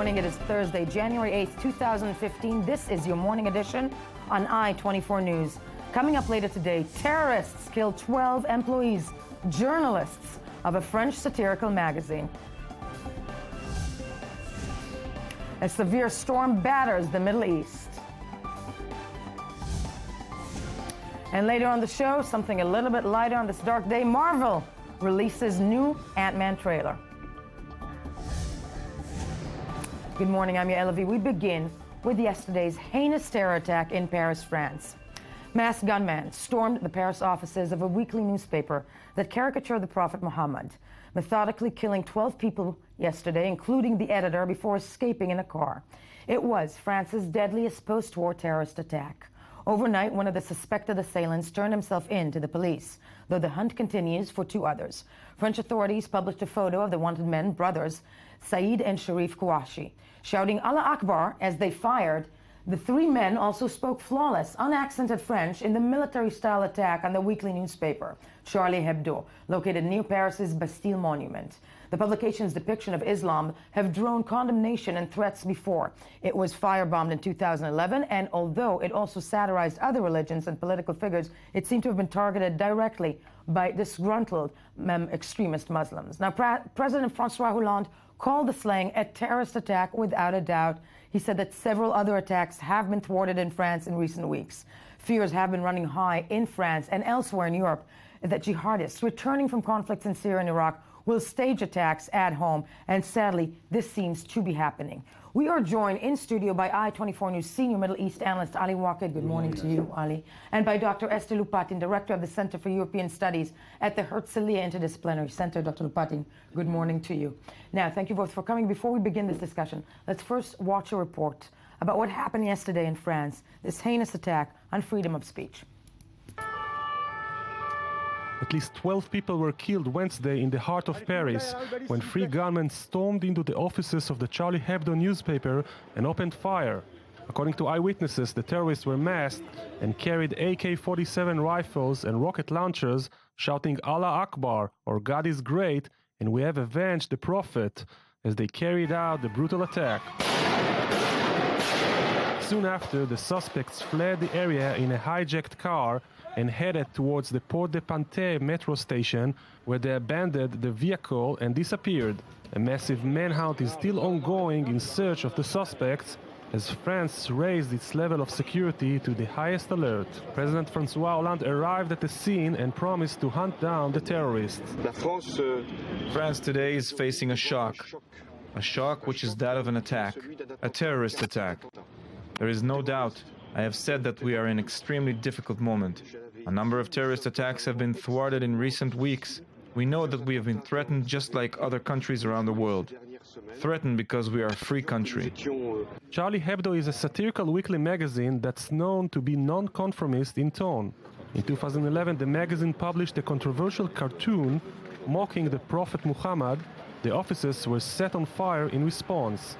morning. It is Thursday, January 8th, 2015. This is your morning edition on I-24 News. Coming up later today, terrorists kill 12 employees, journalists of a French satirical magazine. A severe storm batters the Middle East. And later on the show, something a little bit lighter on this dark day, Marvel releases new Ant-Man trailer. Good morning, I'm Yael Levi. We begin with yesterday's heinous terror attack in Paris, France. Masked gunmen stormed the Paris offices of a weekly newspaper that caricatured the Prophet Muhammad, methodically killing 12 people yesterday, including the editor, before escaping in a car. It was France's deadliest post-war terrorist attack. Overnight, one of the suspected assailants turned himself in to the police, though the hunt continues for two others. French authorities published a photo of the wanted men, brothers Saïd and Sharif Kouachi, shouting Allah Akbar as they fired. The three men also spoke flawless, unaccented French in the military-style attack on the weekly newspaper, Charlie Hebdo, located near Paris's Bastille Monument. The publication's depiction of Islam have drawn condemnation and threats before. It was firebombed in 2011, and although it also satirized other religions and political figures, it seemed to have been targeted directly by disgruntled extremist Muslims. Now, President François Hollande called the slaying a terrorist attack without a doubt. He said that several other attacks have been thwarted in France in recent weeks. Fears have been running high in France and elsewhere in Europe that jihadists returning from conflicts in Syria and Iraq will stage attacks at home, and sadly, this seems to be happening. We are joined in studio by I-24 News senior Middle East analyst Ali Waqid. Good morning to you, Ali. And by Dr. Esther Lupatin, director of the Center for European Studies at the Herzliya Interdisciplinary Center. Dr. Lupatin, good morning to you. Now, thank you both for coming. Before we begin this discussion, let's first watch a report about what happened yesterday in France, this heinous attack on freedom of speech. At least 12 people were killed Wednesday in the heart of Paris when three gunmen stormed into the offices of the Charlie Hebdo newspaper and opened fire. According to eyewitnesses, the terrorists were masked and carried AK-47 rifles and rocket launchers, shouting Allah Akbar, or God is great, and we have avenged the Prophet, as they carried out the brutal attack. Soon after, the suspects fled the area in a hijacked car and headed towards the Port de Panthée metro station, where they abandoned the vehicle and disappeared. A massive manhunt is still ongoing in search of the suspects, as France raised its level of security to the highest alert. President François Hollande arrived at the scene and promised to hunt down the terrorists. France today is facing a shock which is that of an attack, a terrorist attack. There is no doubt. I have said that we are in an extremely difficult moment. A number of terrorist attacks have been thwarted in recent weeks. We know that we have been threatened just like other countries around the world. Threatened because we are a free country. Charlie Hebdo is a satirical weekly magazine that's known to be non-conformist in tone. In 2011, the magazine published a controversial cartoon mocking the Prophet Muhammad. The offices were set on fire in response.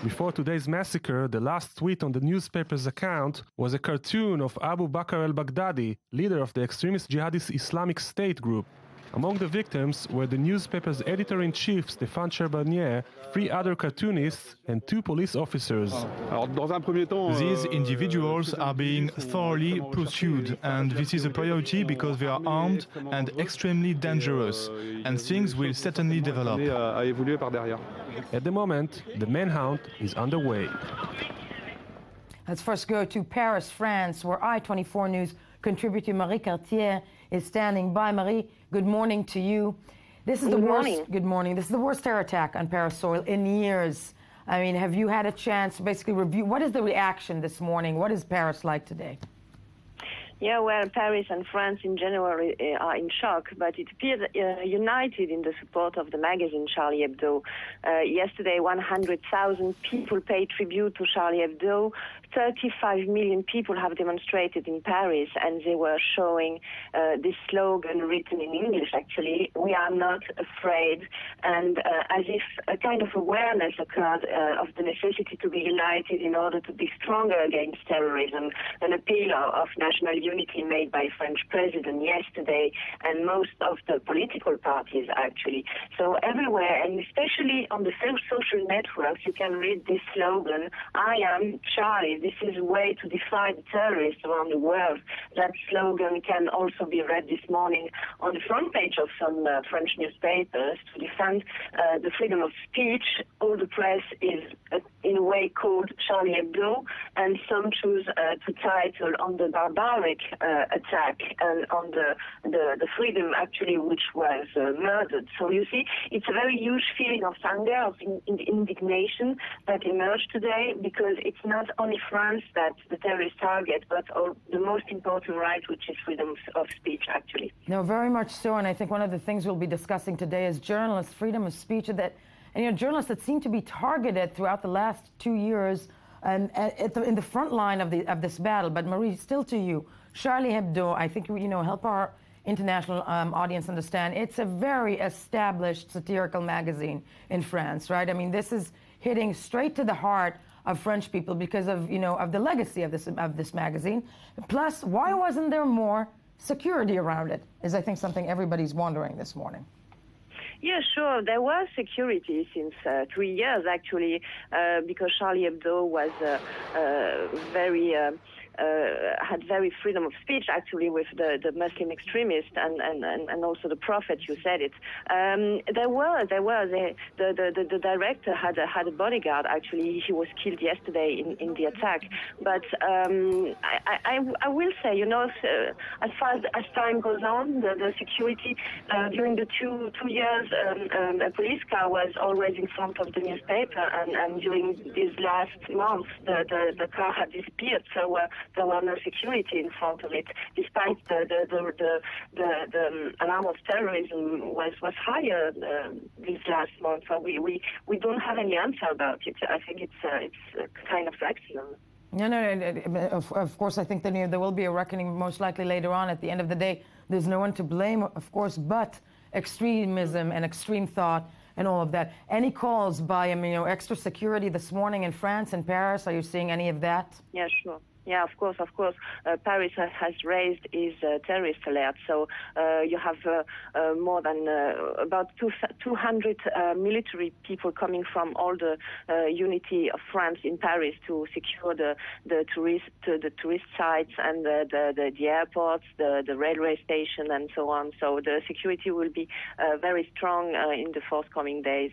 Before today's massacre, the last tweet on the newspaper's account was a cartoon of Abu Bakr al-Baghdadi, leader of the extremist jihadist Islamic State group. Among the victims were the newspaper's editor-in-chief, Stéphane Charbonnier, three other cartoonists, and two police officers. These individuals are being thoroughly pursued, and this is a priority because they are armed and extremely dangerous, and things will certainly develop. At the moment, the manhunt is underway. Let's first go to Paris, France, where I-24 News contributor Marie Cartier is standing by. Marie, good morning to you. This is the worst. Good morning. This is the worst terror attack on Paris soil in years. I mean, have you had a chance to basically review? What is the reaction this morning? What is Paris like today? Yeah, well, Paris and France in general are in shock, but it appears united in the support of the magazine Charlie Hebdo. Yesterday, 100,000 people paid tribute to Charlie Hebdo. 35 million people have demonstrated in Paris, and they were showing this slogan written in English, actually, "We are not afraid," and as if a kind of awareness occurred of the necessity to be united in order to be stronger against terrorism, an appeal of national unity made by French President yesterday, and most of the political parties, actually. So everywhere, and especially on the social networks, you can read this slogan, "I am Charlie. This is a way to defy the terrorists around the world." That slogan can also be read this morning on the front page of some French newspapers to defend the freedom of speech. All the press is in a way called Charlie Hebdo, and some choose to title on the barbaric attack and on the freedom actually which was murdered. So you see, it's a very huge feeling of anger, of indignation that emerged today, because it's not only France that's the terrorist target, but the most important right, which is freedom of speech, actually. No, very much so, and I think one of the things we'll be discussing today is journalists, freedom of speech, and journalists that seem to be targeted throughout the last 2 years in the front line of this battle. But Marie, still to you, Charlie Hebdo, I think, help our international audience understand, it's a very established satirical magazine in France, right? I mean, this is hitting straight to the heart of French people because of, of the legacy of this magazine. Plus, why wasn't there more security around it, is I think something everybody's wondering this morning. Yeah, sure. There was security since 3 years, actually, because Charlie Hebdo was had very freedom of speech, actually, with the Muslim extremists and also the prophet. You said it. The director had a bodyguard. Actually, he was killed yesterday in the attack. But I will say, as far as time goes on, the security during the two years, a police car was always in front of the newspaper, and during these last months, the car had disappeared. So there were no security in front of it, despite the alarm of terrorism was higher these last months. So we don't have any answer about it. I think it's a kind of accident. No, of course, I think that there will be a reckoning most likely later on. At the end of the day, there's no one to blame, of course, but extremism and extreme thought and all of that. Any calls by, extra security this morning in France and Paris? Are you seeing any of that? Yeah, sure. Yeah, of course. Paris has raised its terrorist alert. So you have more than about 200 military people coming from all the unity of France in Paris to secure the tourist sites and the airports, the railway station, and so on. So the security will be very strong in the forthcoming days.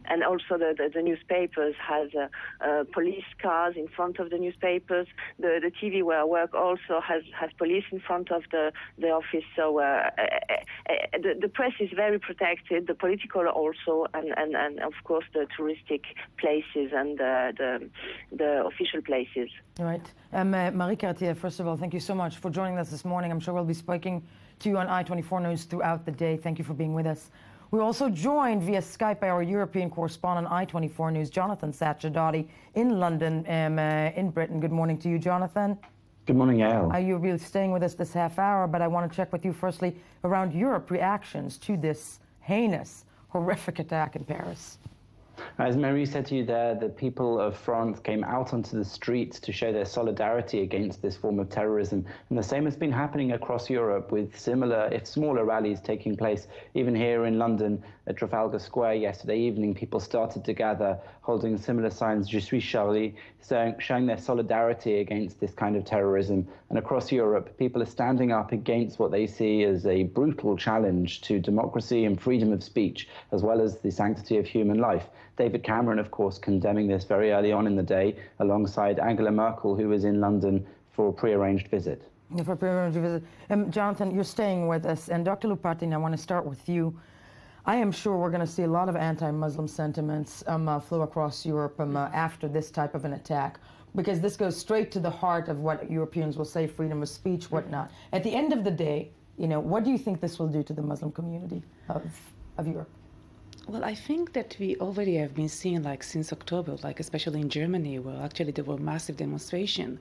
And also the newspapers has police cars in front of the newspapers. The TV where I work also has police in front of the office. So the press is very protected, the political also, and of course the touristic places and the official places. Right. Marie Cartier, first of all, thank you so much for joining us this morning. I'm sure we'll be speaking to you on I-24 News throughout the day. Thank you for being with us. We're also joined via Skype by our European correspondent, I-24 News, Jonathan Satchadati in London, in Britain. Good morning to you, Jonathan. Good morning, Yael. You'll be staying with us this half hour, but I want to check with you firstly around Europe reactions to this heinous, horrific attack in Paris. As Marie said to you there, the people of France came out onto the streets to show their solidarity against this form of terrorism. And the same has been happening across Europe, with similar, if smaller, rallies taking place. Even here in London at Trafalgar Square yesterday evening, people started to gather holding similar signs, Je suis Charlie, showing their solidarity against this kind of terrorism. And across Europe, people are standing up against what they see as a brutal challenge to democracy and freedom of speech, as well as the sanctity of human life. David Cameron, of course, condemning this very early on in the day, alongside Angela Merkel, who was in London for a prearranged visit. For a prearranged visit. Jonathan, you're staying with us. And Dr. Lupatin, I want to start with you. I am sure we're going to see a lot of anti-Muslim sentiments flow across Europe after this type of an attack, because this goes straight to the heart of what Europeans will say, freedom of speech, whatnot. At the end of the day, what do you think this will do to the Muslim community of Europe? Well, I think that we already have been seeing, like, since October, like, especially in Germany, where actually there were massive demonstrations.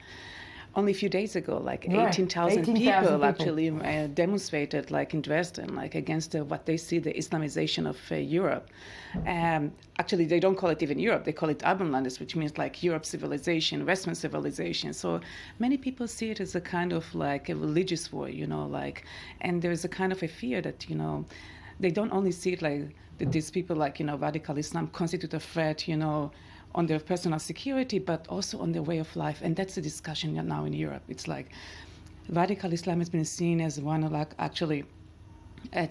Only a few days ago, like Right. 18,000 people actually demonstrated, like in Dresden, like against what they see the Islamization of Europe. Actually, they don't call it even Europe; they call it Abendlandes, which means like Europe civilization, Western civilization. So many people see it as a kind of like a religious war, you know, like, and there's a kind of a fear that, you know, they don't only see it like that these people, like, you know, radical Islam constitute a threat, you know, on their personal security, but also on their way of life. And that's the discussion now in Europe. It's like radical Islam has been seen as one of, like, actually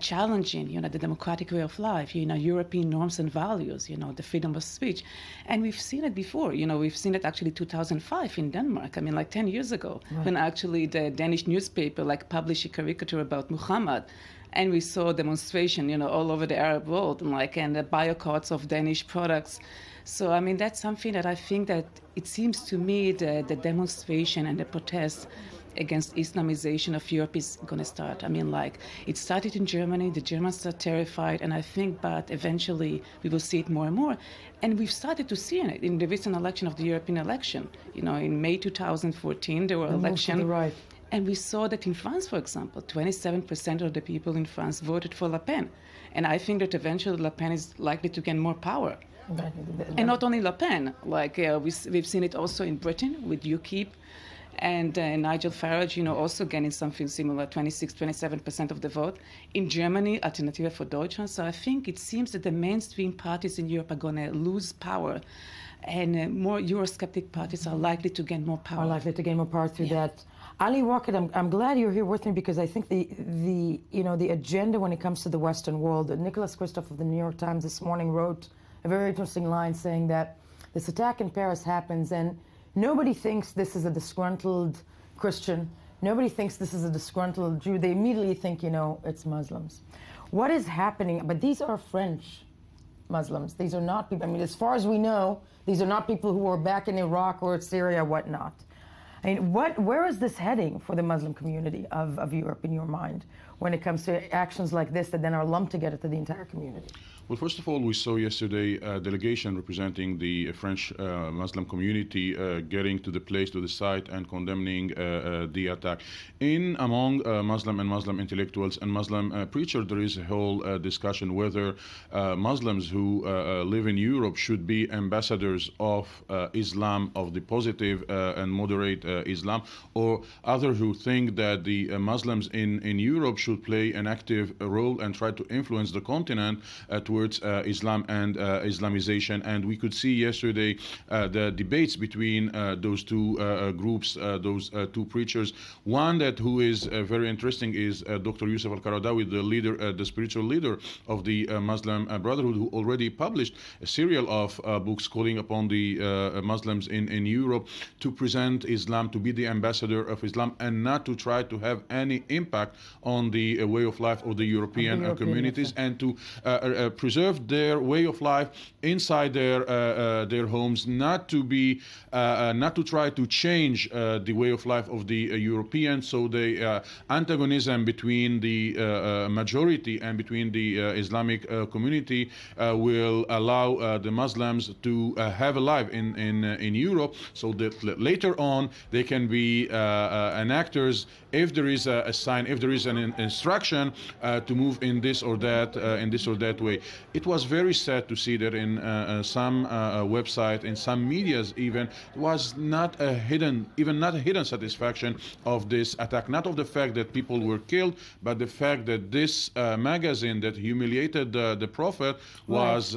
challenging, you know, the democratic way of life, you know, European norms and values, you know, the freedom of speech. And we've seen it before, you know, we've seen it actually 2005 in Denmark. I mean, like 10 years ago, when actually the Danish newspaper, like, published a caricature about Muhammad. And we saw demonstration, you know, all over the Arab world, and the boycotts of Danish products. So, I mean, that's something that I think that it seems to me the demonstration and the protest against Islamization of Europe is going to start. I mean, like, it started in Germany, the Germans are terrified, and I think, but eventually we will see it more and more. And we've started to see it in the recent election of the European election. You know, in May 2014, there were elections. Right. And we saw that in France, for example, 27% of the people in France voted for Le Pen. And I think that eventually Le Pen is likely to gain more power. And not only Le Pen, like we've seen it also in Britain with UKIP and Nigel Farage, you know, also gaining something similar, 27% of the vote. In Germany, Alternative for Deutschland. So I think it seems that the mainstream parties in Europe are going to lose power, and more Eurosceptic parties are likely to gain more power. Are likely to gain more power through that. Ali Rocket, I'm glad you're here with me, because I think the agenda when it comes to the Western world, Nicholas Kristof of the New York Times this morning wrote a very interesting line saying that this attack in Paris happens and nobody thinks this is a disgruntled Christian. Nobody thinks this is a disgruntled Jew. They immediately think, you know, it's Muslims. What is happening? But these are French Muslims. These are not people, I mean, as far as we know, these are not people who are back in Iraq or Syria, whatnot. I mean, where is this heading for the Muslim community of Europe, in your mind, when it comes to actions like this that then are lumped together to the entire community? Well, first of all, we saw yesterday a delegation representing the French Muslim community getting to the place, to the site, and condemning the attack. Among Muslim and Muslim intellectuals and Muslim preachers, there is a whole discussion whether Muslims who live in Europe should be ambassadors of Islam, of the positive and moderate Islam, or others who think that the Muslims in Europe should play an active role and try to influence the continent towards Islam and Islamization. And we could see yesterday the debates between those two groups, those two preachers. One who is very interesting is Dr. Yusuf al-Qaradawi, the leader, the spiritual leader of the Muslim Brotherhood, who already published a serial of books calling upon the Muslims in Europe to present Islam, to be the ambassador of Islam, and not to try to have any impact on the way of life of the European communities, and to preserve their way of life inside their homes, not to try to change the way of life of the Europeans. So the antagonism between the majority and between the Islamic community will allow the Muslims to have a life in Europe, so that later on they can be actors if there is a sign, if there is an instruction to move in this or that way. It was very sad to see that in some website, in some medias even, was not a hidden satisfaction of this attack. Not of the fact that people were killed, but the fact that this magazine that humiliated the Prophet was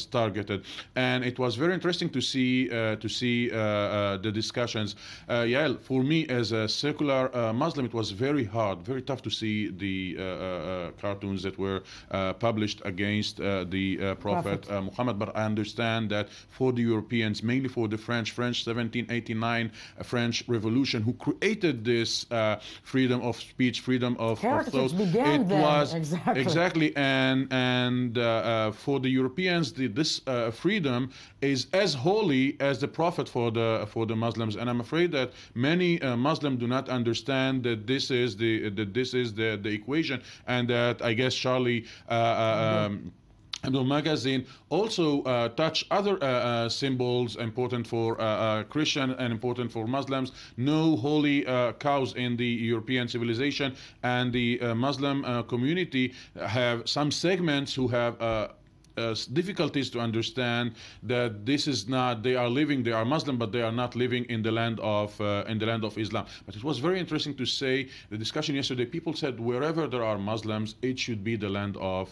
targeted. And it was very interesting to see the discussions. Yael, for me as a secular Muslim, it was very hard, very tough to see the cartoons that were published against the Prophet Muhammad. But I understand that for the Europeans, mainly for the French 1789 French Revolution, who created this freedom of speech, freedom of thought, it was exactly, and for the Europeans, this freedom is as holy as the Prophet for the Muslims. And I'm afraid that many Muslims do not understand that this is the equation, and that, I guess, Charlie Hebdo magazine also touch other symbols important for Christian and important for Muslims. No holy cows in the European civilization, and the Muslim community have some segments who have difficulties to understand that this is not, they are Muslim, but they are not living in the land of Islam. But it was very interesting to say, the discussion yesterday, people said wherever there are Muslims, it should be the land of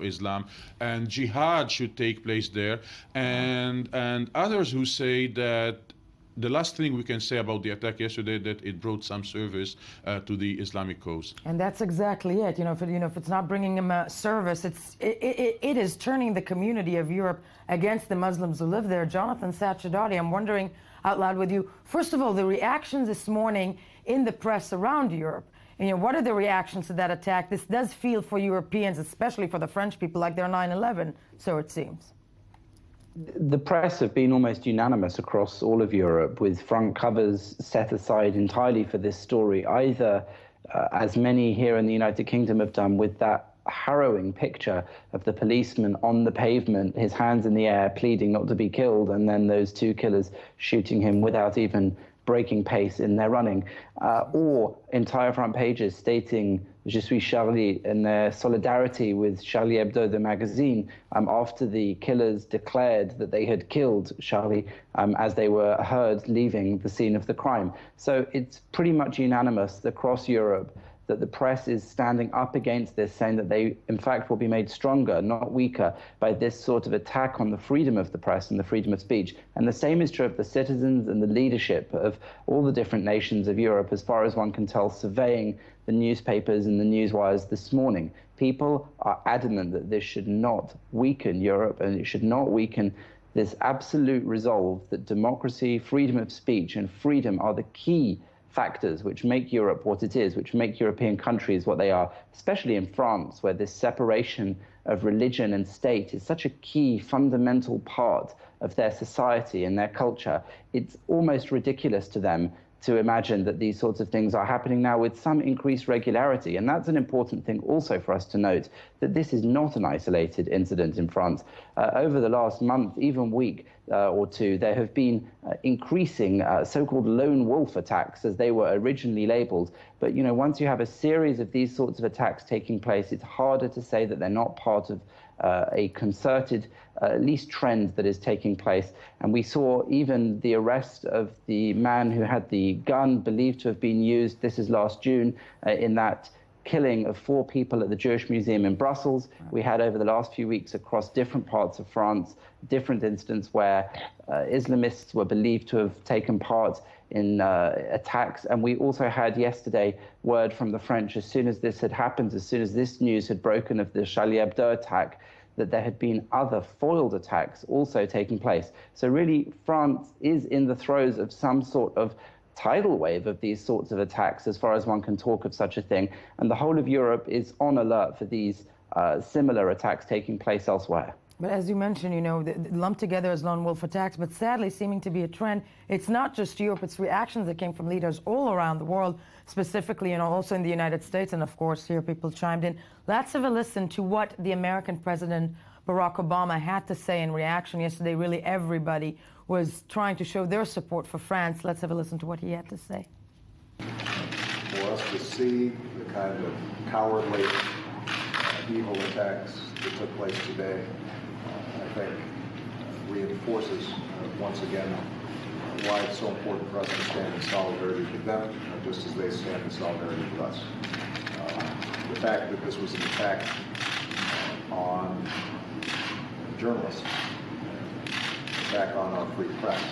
Islam, and jihad should take place there, and others who say that the last thing we can say about the attack yesterday, that it brought some service to the Islamic cause. And that's exactly it. If it's not bringing them service, it is turning the community of Europe against the Muslims who live there. Jonathan Sachadati, I'm wondering out loud with you, first of all, the reactions this morning in the press around Europe. What are the reactions to that attack? This does feel for Europeans, especially for the French people, like they're 9/11, so it seems. The press have been almost unanimous across all of Europe, with front covers set aside entirely for this story, either as many here in the United Kingdom have done, with that harrowing picture of the policeman on the pavement, his hands in the air, pleading not to be killed, and then those two killers shooting him without even breaking pace in their running, or entire front pages stating Je suis Charlie, in their solidarity with Charlie Hebdo, the magazine, after the killers declared that they had killed Charlie as they were heard leaving the scene of the crime. So it's pretty much unanimous across Europe that the press is standing up against this, saying that they, in fact, will be made stronger, not weaker, by this sort of attack on the freedom of the press and the freedom of speech. And the same is true of the citizens and the leadership of all the different nations of Europe, as far as one can tell, surveying the newspapers and the news wires this morning. People are adamant that this should not weaken Europe, and it should not weaken this absolute resolve that democracy, freedom of speech, and freedom are the key factors which make Europe what it is, which make European countries what they are, especially in France, where this separation of religion and state is such a key, fundamental part of their society and their culture. It's almost ridiculous to them to imagine that these sorts of things are happening now with some increased regularity. And that's an important thing also for us to note, that this is not an isolated incident in France. Over the last month, even week or two, there have been increasing so-called lone wolf attacks, as they were originally labeled. But, once you have a series of these sorts of attacks taking place, it's harder to say that they're not part of a concerted, at least, trend that is taking place. And we saw even the arrest of the man who had the gun believed to have been used, this is last June, in that killing of 4 people at the Jewish Museum in Brussels. We had over the last few weeks across different parts of France, different incidents where Islamists were believed to have taken part in attacks. And we also had yesterday word from the French, as soon as this had happened, as soon as this news had broken of the Charlie Hebdo attack, that there had been other foiled attacks also taking place. So really, France is in the throes of some sort of tidal wave of these sorts of attacks, as far as one can talk of such a thing. And the whole of Europe is on alert for these similar attacks taking place elsewhere. But as you mentioned, lumped together as lone wolf attacks, but sadly seeming to be a trend. It's not just Europe, it's reactions that came from leaders all around the world, specifically, also in the United States. And of course, here people chimed in. Let's have a listen to what the American President Barack Obama had to say in reaction yesterday. Really, everybody was trying to show their support for France. Let's have a listen to what he had to say. For us to see the kind of cowardly, evil attacks that took place today, I think reinforces once again why it's so important for us to stand in solidarity with them, just as they stand in solidarity with us. The fact that this was an attack on journalists, attack on our free press,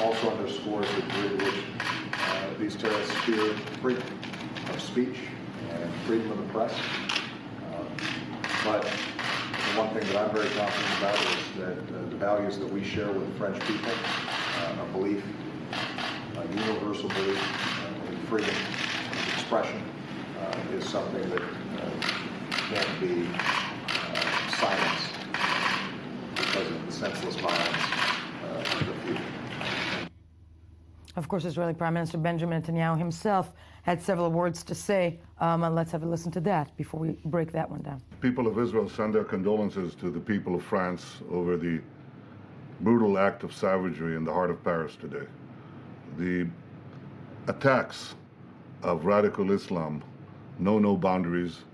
also underscores the degree to which these terrorists fear freedom of speech and freedom of the press. But the one thing that I'm very confident about is that the values that we share with the French people, a belief, a universal belief in freedom of expression, is something that can't be silenced because of the senseless violence of the future. Of course, Israeli Prime Minister Benjamin Netanyahu himself had several words to say. And let's have a listen to that before we break that one down. people of Israel send their condolences to the people of France over the brutal act of savagery in the heart of Paris today. The attacks of radical Islam know no boundaries.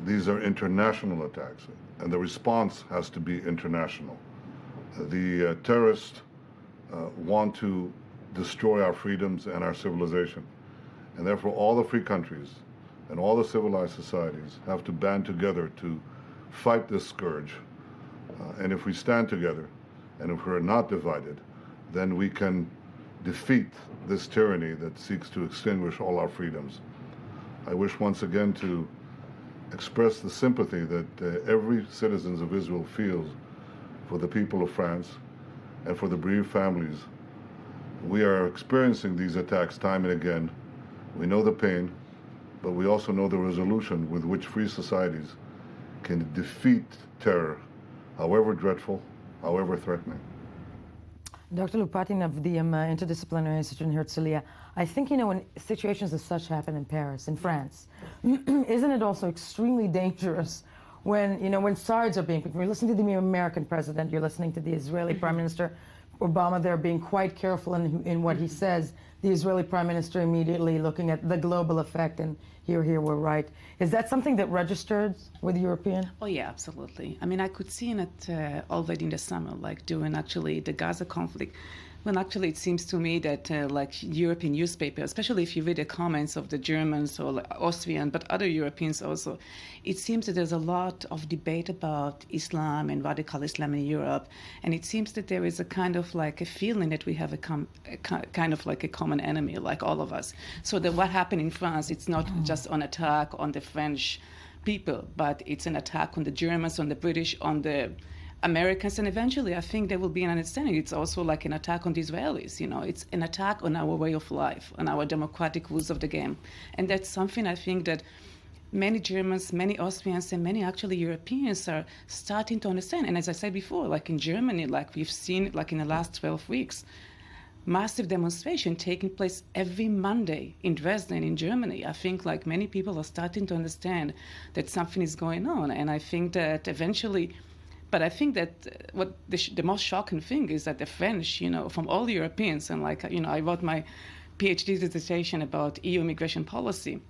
These are international attacks, and the response has to be international. The terrorists want to destroy our freedoms and our civilization, and therefore all the free countries and all the civilized societies have to band together to fight this scourge. And if we stand together, and if we're not divided, then we can defeat this tyranny that seeks to extinguish all our freedoms. I wish once again to express the sympathy that every citizen of Israel feels for the people of France and for the bereaved families. We are experiencing these attacks time and again. We know the pain, but we also know the resolution with which free societies can defeat terror, however dreadful, however threatening. Dr. Lupatin of the Interdisciplinary Institute in Herzliya, I think, when situations as such happen in Paris, in France, isn't it also extremely dangerous when, when sides are being picked? You're listening to the American president, you're listening to the Israeli Prime Minister Obama there being quite careful in what he says. The Israeli Prime Minister immediately looking at the global effect, and here we're right. Is that something that registered with European? Oh yeah, absolutely. I mean, I could see it already in the summer, like during actually the Gaza conflict, when actually it seems to me that like European newspapers, especially if you read the comments of the Germans or like Austrian, but other Europeans also, it seems that there's a lot of debate about Islam and radical Islam in Europe, and it seems that there is a kind of like a feeling that we have a kind of like a common enemy, like all of us. So that what happened in France, it's not just an attack on the French people, but it's an attack on the Germans, on the British, on the Americans, and eventually I think there will be an understanding. It's also like an attack on the Israelis, it's an attack on our way of life, on our democratic rules of the game. And that's something I think that many Germans, many Austrians, and many actually Europeans are starting to understand. And as I said before, like in Germany, like we've seen like in the last 12 weeks, massive demonstration taking place every Monday in Dresden, in Germany. I think like many people are starting to understand that something is going on. And I think that eventually, but I think that what the most shocking thing is that the French, from all the Europeans, and like, I wrote my PhD dissertation about EU immigration policy.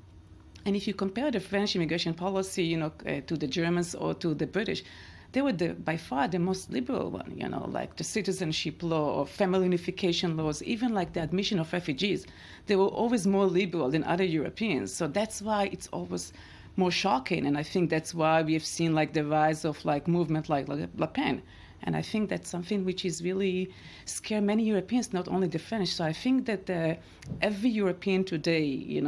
And if you compare the French immigration policy, to the Germans or to the British, they were by far the most liberal one, like the citizenship law or family unification laws, even like the admission of refugees. They were always more liberal than other Europeans. So that's why it's always more shocking, and I think that's why we have seen like the rise of like movement like Le Pen, and I think that's something which is really scare many Europeans, not only the French. So I think that every European today,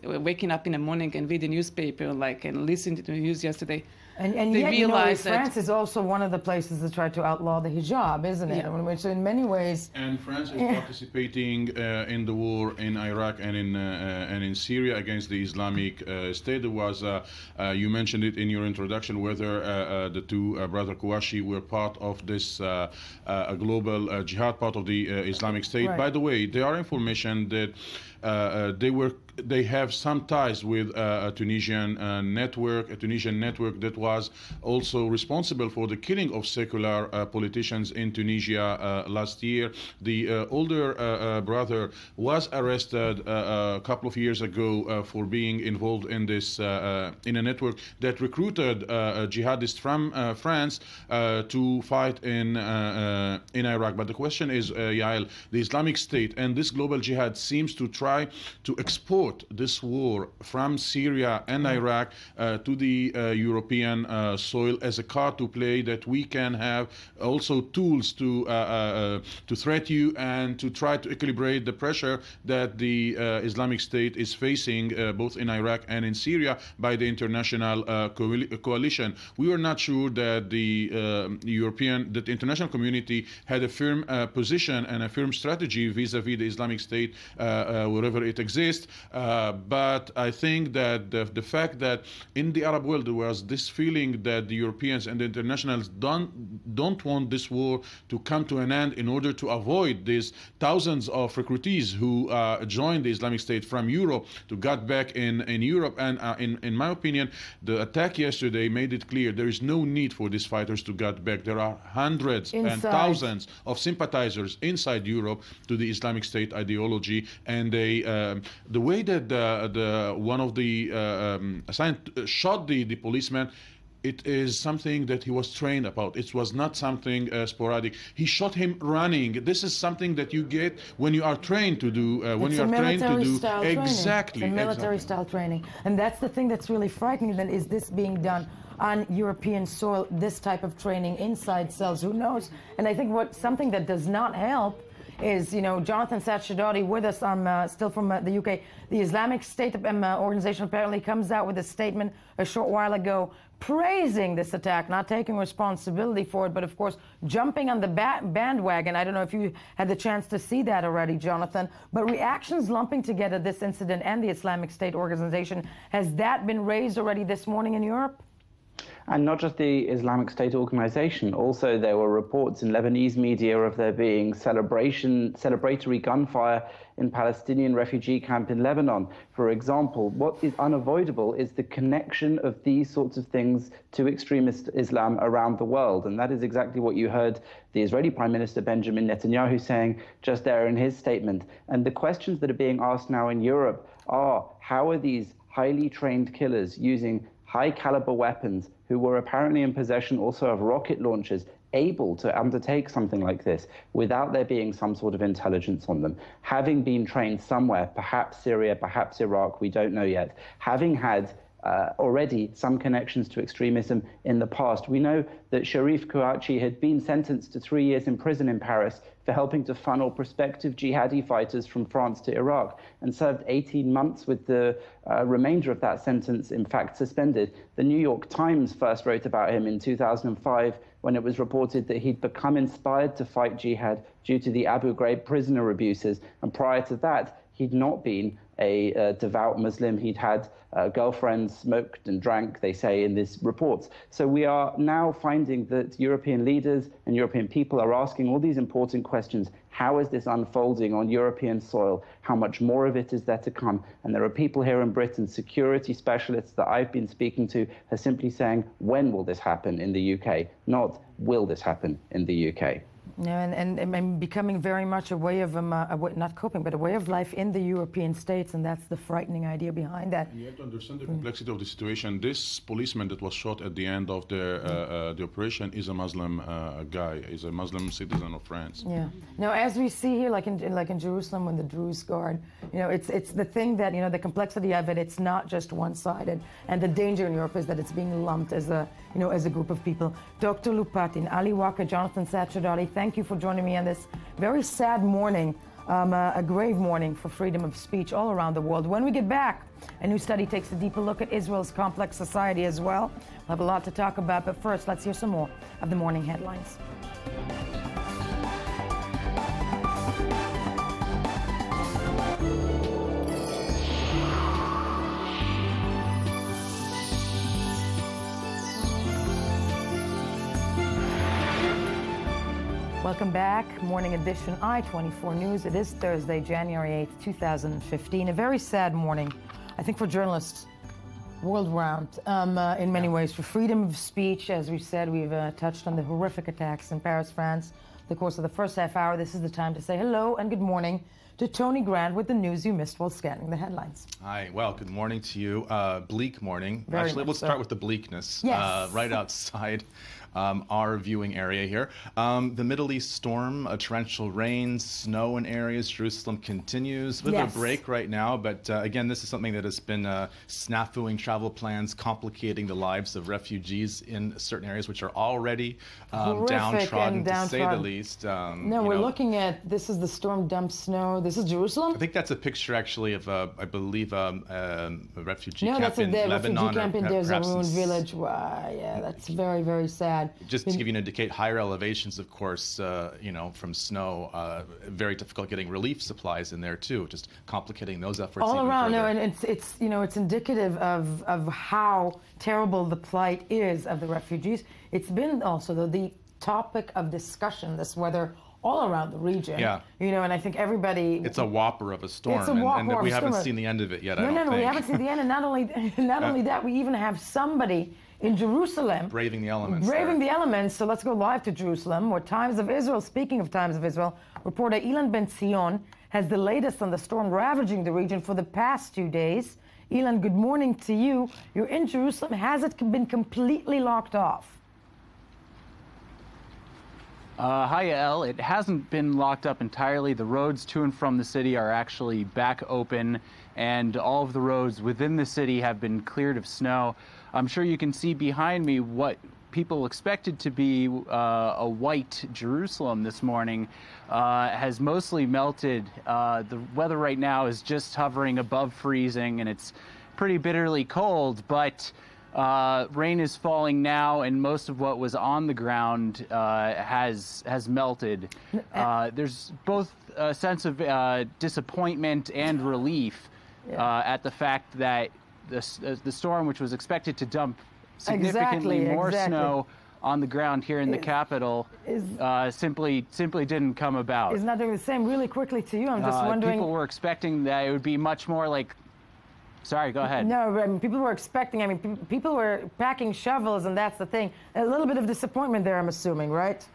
waking up in the morning and read the newspaper, and listen to the news yesterday. And they yet, realize France is also one of the places that tried to outlaw the hijab, isn't it? Yeah. So in many ways. And France is participating in the war in Iraq and in Syria against the Islamic State. There was, you mentioned it in your introduction, whether the two brother Kouachi were part of this global jihad, part of the Islamic State. Right. By the way, there are information that they have some ties with a Tunisian network that was also responsible for the killing of secular politicians in Tunisia last year. The older brother was arrested a couple of years ago for being involved in this in a network that recruited jihadists from France to fight in Iraq. But the question is, Yael, the Islamic State and this global jihad seems to try to export this war from Syria and Iraq to the European soil as a card to play, that we can have also tools to threat you and to try to equilibrate the pressure that the Islamic State is facing both in Iraq and in Syria by the international coalition. We were not sure that the international community had a firm position and a firm strategy vis-a-vis the Islamic State wherever it exists. But I think that the fact that in the Arab world there was this fear feeling that the Europeans and the internationals don't want this war to come to an end in order to avoid these thousands of recruitees who joined the Islamic State from Europe to get back in Europe. And in my opinion, the attack yesterday made it clear there is no need for these fighters to get back. There are hundreds and thousands of sympathizers inside Europe to the Islamic State ideology, and they the way that one of the shot the policeman, it is something that he was trained about. It was not something sporadic. He shot him running. This is something that you get when you are trained to do. When you are trained to do exactly. It's a military-style training, and that's the thing that's really frightening. Then is this being done on European soil? This type of training inside cells. Who knows? And I think something that does not help is, Jonathan Satchidaudi with us, still from the UK. The Islamic State organization apparently comes out with a statement a short while ago praising this attack, not taking responsibility for it, but of course jumping on the bandwagon. I don't know if you had the chance to see that already, Jonathan, but reactions lumping together this incident and the Islamic State organization, has that been raised already this morning in Europe? And not just the Islamic State organization. Also, there were reports in Lebanese media of there being celebratory gunfire in Palestinian refugee camp in Lebanon. For example, what is unavoidable is the connection of these sorts of things to extremist Islam around the world. And that is exactly what you heard the Israeli Prime Minister Benjamin Netanyahu saying just there in his statement. And the questions that are being asked now in Europe are, how are these highly trained killers using high-caliber weapons, who were apparently in possession also of rocket launchers, able to undertake something like this without there being some sort of intelligence on them, having been trained somewhere, perhaps Syria, perhaps Iraq, we don't know yet, having had already some connections to extremism in the past. We know that Sharif Kouachi had been sentenced to 3 years in prison in Paris for helping to funnel prospective jihadi fighters from France to Iraq, and served 18 months with the remainder of that sentence, in fact, suspended. The New York Times first wrote about him in 2005 when it was reported that he'd become inspired to fight jihad due to the Abu Ghraib prisoner abuses. And prior to that, he'd not been a devout Muslim. He'd had girlfriends, smoked and drank, they say in these reports. So we are now finding that European leaders and European people are asking all these important questions. How is this unfolding on European soil? How much more of it is there to come? And there are people here in Britain, security specialists that I've been speaking to, are simply saying, when will this happen in the UK? Not, will this happen in the UK? Yeah, and becoming very much a way of, not coping, but a way of life in the European states, and that's the frightening idea behind that. And you have to understand the complexity of the situation. This policeman that was shot at the end of the operation is a Muslim guy, is a Muslim citizen of France. Yeah. Now, as we see here, like in Jerusalem, when the Druze Guard, it's the thing that, the complexity of it, it's not just one-sided, and the danger in Europe is that it's being lumped as a, as a group of people. Dr. Lupatin, Ali Waka, Jonathan Satchidaudi, thank you for joining me on this very sad morning, a grave morning for freedom of speech all around the world. When we get back, a new study takes a deeper look at Israel's complex society as well. We'll have a lot to talk about, but first, let's hear some more of the morning headlines. Welcome back. Morning edition, I-24 News. It is Thursday, January 8th, 2015. A very sad morning, I think, for journalists world-round, in many ways. For freedom of speech, as we've said, we've touched on the horrific attacks in Paris, France. In the course of the first half hour, this is the time to say hello and good morning to Tony Grant with the news you missed while scanning the headlines. Hi, well, good morning to you. Bleak morning. Very Actually, let's start with the bleakness. Yes. Right outside our viewing area here. The Middle East storm, torrential rain, snow in areas. Jerusalem continues with a break right now, but again, this is something that has been snafuing travel plans, complicating the lives of refugees in certain areas which are already downtrodden, to say the least. We're looking at, this is the storm dumped snow. This is Jerusalem? I think that's a picture, actually, of, I believe, a refugee camp that's in Lebanon. Refugee camp in There's a ruined village. Wow, yeah, that's very, very sad. had. Just to give you an indication, higher elevations, of course, from snow, very difficult getting relief supplies in there too, just complicating those efforts all even around. further. No, and it's indicative of how terrible the plight is of the refugees. It's been also the topic of discussion, this weather, all around the region. Yeah. And I think everybody. It's a whopper of a storm, It's a whopper and we haven't seen the end of it yet. I don't think. We haven't seen the end, and not only that, we even have somebody in Jerusalem braving the elements. So let's go live to Jerusalem, where Times of Israel. Speaking of Times of Israel, reporter Ilan Ben-Zion has the latest on the storm ravaging the region for the past 2 days. Ilan, good morning to you. You're in Jerusalem. Has it been completely locked off? Hi, Yael. It hasn't been locked up entirely. The roads to and from the city are actually back open, and all of the roads within the city have been cleared of snow. I'm sure you can see behind me what people expected to be a white Jerusalem this morning has mostly melted. The weather right now is just hovering above freezing, and it's pretty bitterly cold, but rain is falling now, and most of what was on the ground has melted. There's both a sense of disappointment and relief at the fact that the storm, which was expected to dump significantly more snow on the ground here in the capital, simply didn't come about. Is not doing the same. Really quickly to you, I'm just wondering. People were expecting that it would be much more like. Sorry, go ahead. No, people were expecting, people were packing shovels, and that's the thing. A little bit of disappointment there, I'm assuming, right?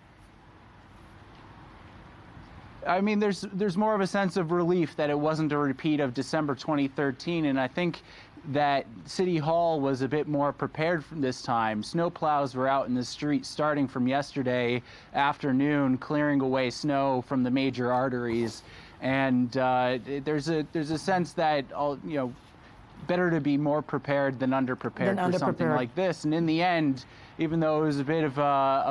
I mean, there's more of a sense of relief that it wasn't a repeat of December 2013, and I think that City Hall was a bit more prepared from this time. Snowplows were out in the street starting from yesterday afternoon, clearing away snow from the major arteries, and there's a sense that better to be more prepared than underprepared for something like this. And in the end, even though it was a bit of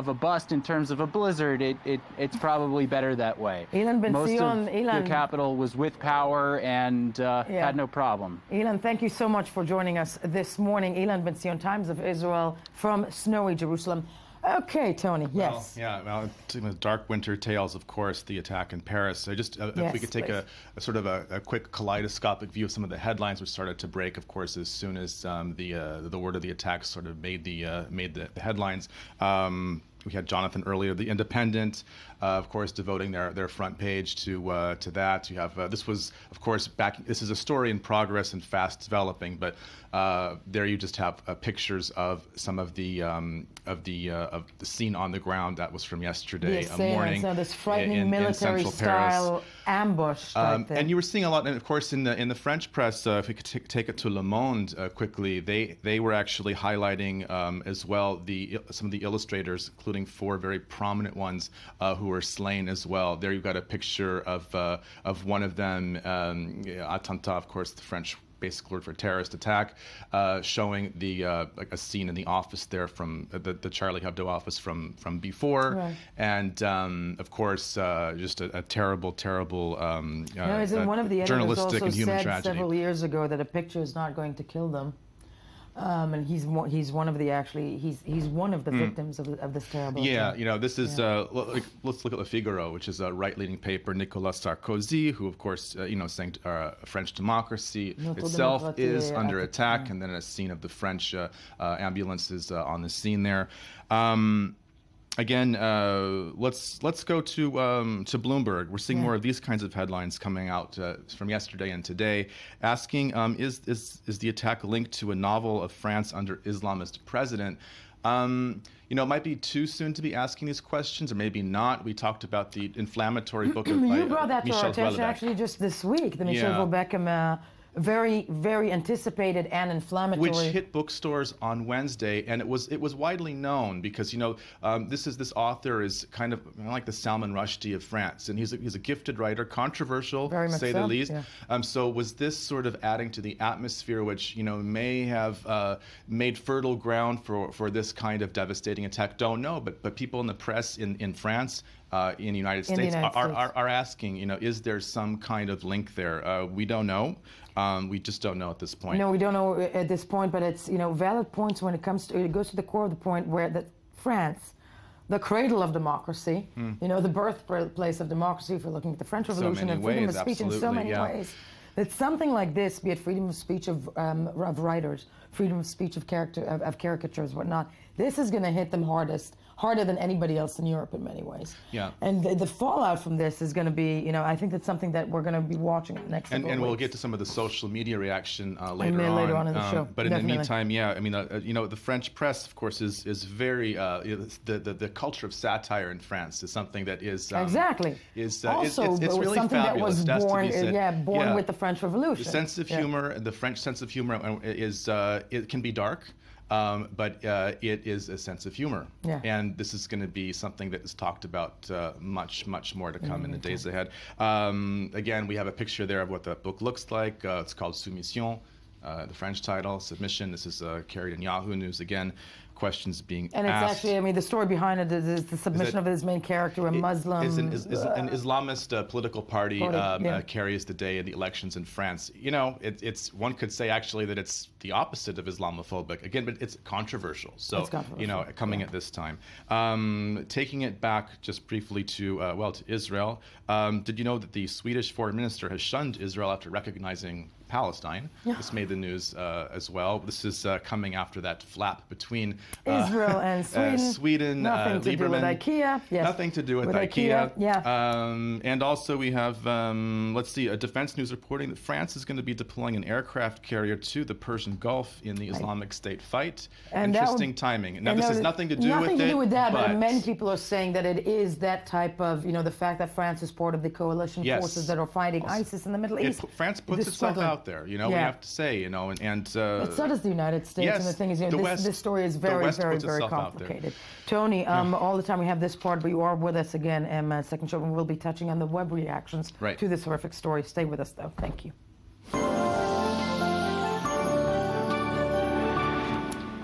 a bust in terms of a blizzard, it's probably better that way. Ilan Ben-Zion, most of the capital was with power and had no problem. Ilan, thank you so much for joining us this morning. Ilan Ben-Zion, Times of Israel from snowy Jerusalem. Okay, Tony, yes. Well, dark winter tales, of course, the attack in Paris. So just if we could take a sort of a quick kaleidoscopic view of some of the headlines which started to break, of course, as soon as the word of the attack sort of made the headlines. We had Jonathan earlier, The Independent, of course, devoting their front page to that. You have this was, of course, this is a story in progress and fast developing, but there you just have pictures of some of the scene on the ground that was from yesterday morning. So this frightening military-style ambush. And you were seeing a lot, and of course, in the French press, if we could take it to Le Monde quickly, they were actually highlighting as well some of the illustrators, including 4 very prominent ones who were slain as well. There you've got a picture of one of them, attentat, of course, the French basic word for terrorist attack, showing like a scene in the office there from the Charlie Hebdo office from before, right. And of course just a terrible one of the journalistic and human said tragedy. Several years ago that a picture is not going to kill them. And he's one of the victims of this terrible attack. This is let's look at Le Figaro, which is a right-leaning paper. Nicolas Sarkozy, who of course saying French democracy itself is under attack, and then a scene of the French ambulances on the scene there. Again, let's go to Bloomberg. We're seeing more of these kinds of headlines coming out from yesterday and today, asking is the attack linked to a novel of France under Islamist president? It might be too soon to be asking these questions, or maybe not. We talked about the inflammatory book of You brought that to Michel our attention Houellebecq. actually just this week, the Michel Houellebecq very, very anticipated and inflammatory. Which hit bookstores on Wednesday, and it was widely known because this author is kind of like the Salman Rushdie of France, and he's a gifted writer, controversial, very much say so. the least. Yeah. So was this sort of adding to the atmosphere, which may have made fertile ground for this kind of devastating attack? Don't know, but people in the press in France. In the United States are asking, is there some kind of link there? We don't know. We just don't know at this point. No, we don't know at this point, but it's, valid points when it comes to, it goes to the core of the point where that France, the cradle of democracy, you know, the birthplace of democracy, if we're looking at the French Revolution and freedom of speech in so many ways, that something like this, be it freedom of speech of writers, freedom of speech of caricatures, whatnot, this is going to hit them harder than anybody else in Europe in many ways. Yeah. And the fallout from this is going to be, you know, I think that's something that we're going to be watching in the next couple of And weeks. we'll get to some of the social media reaction later on in the show. But in Definitely. the meantime, yeah, I mean, you know, the French press, of course, is very the culture of satire in France is something that is exactly. Is also it's really something fabulous. that was born, born yeah. with the French Revolution. The sense of humor, the French sense of humor, is it can be dark. But it is a sense of humor. Yeah. And this is going to be something that is talked about much more to come in the days ahead. Again, we have a picture there of what the book looks like. It's called Soumission, the French title, Submission. This is carried in Yahoo News again. Questions being and it's asked. Actually, I mean, the story behind it is the submission of his main character, a Muslim. An Islamist political party carries the day in the elections in France. You know, it's one could say actually that it's the opposite of Islamophobic. Again, but it's controversial. So, you know, coming at this time. Taking it back just briefly to, to Israel. Did you know that the Swedish foreign minister has shunned Israel after recognizing Palestine? This made the news as well. This is coming after that flap between Israel and Sweden. Nothing to do with IKEA. Yes. Nothing to do with IKEA. Yeah. And also we have, let's see, a defense news reporting that France is going to be deploying an aircraft carrier to the Persian Gulf in the Islamic State fight. And interesting timing. Now, this has nothing to do with it. Nothing to do with that, but many people are saying that it is that type of, you know, the fact that France is part of the coalition forces that are fighting ISIS in the Middle East. France puts itself out there, you know, we have to say, you know, and but so does the United States. Yes, and the thing is, you know, this story is very complicated. Tony, all the time we have this part, but you are with us again, second show, and we'll be touching on the web reactions to this horrific story. Stay with us, though. Thank you.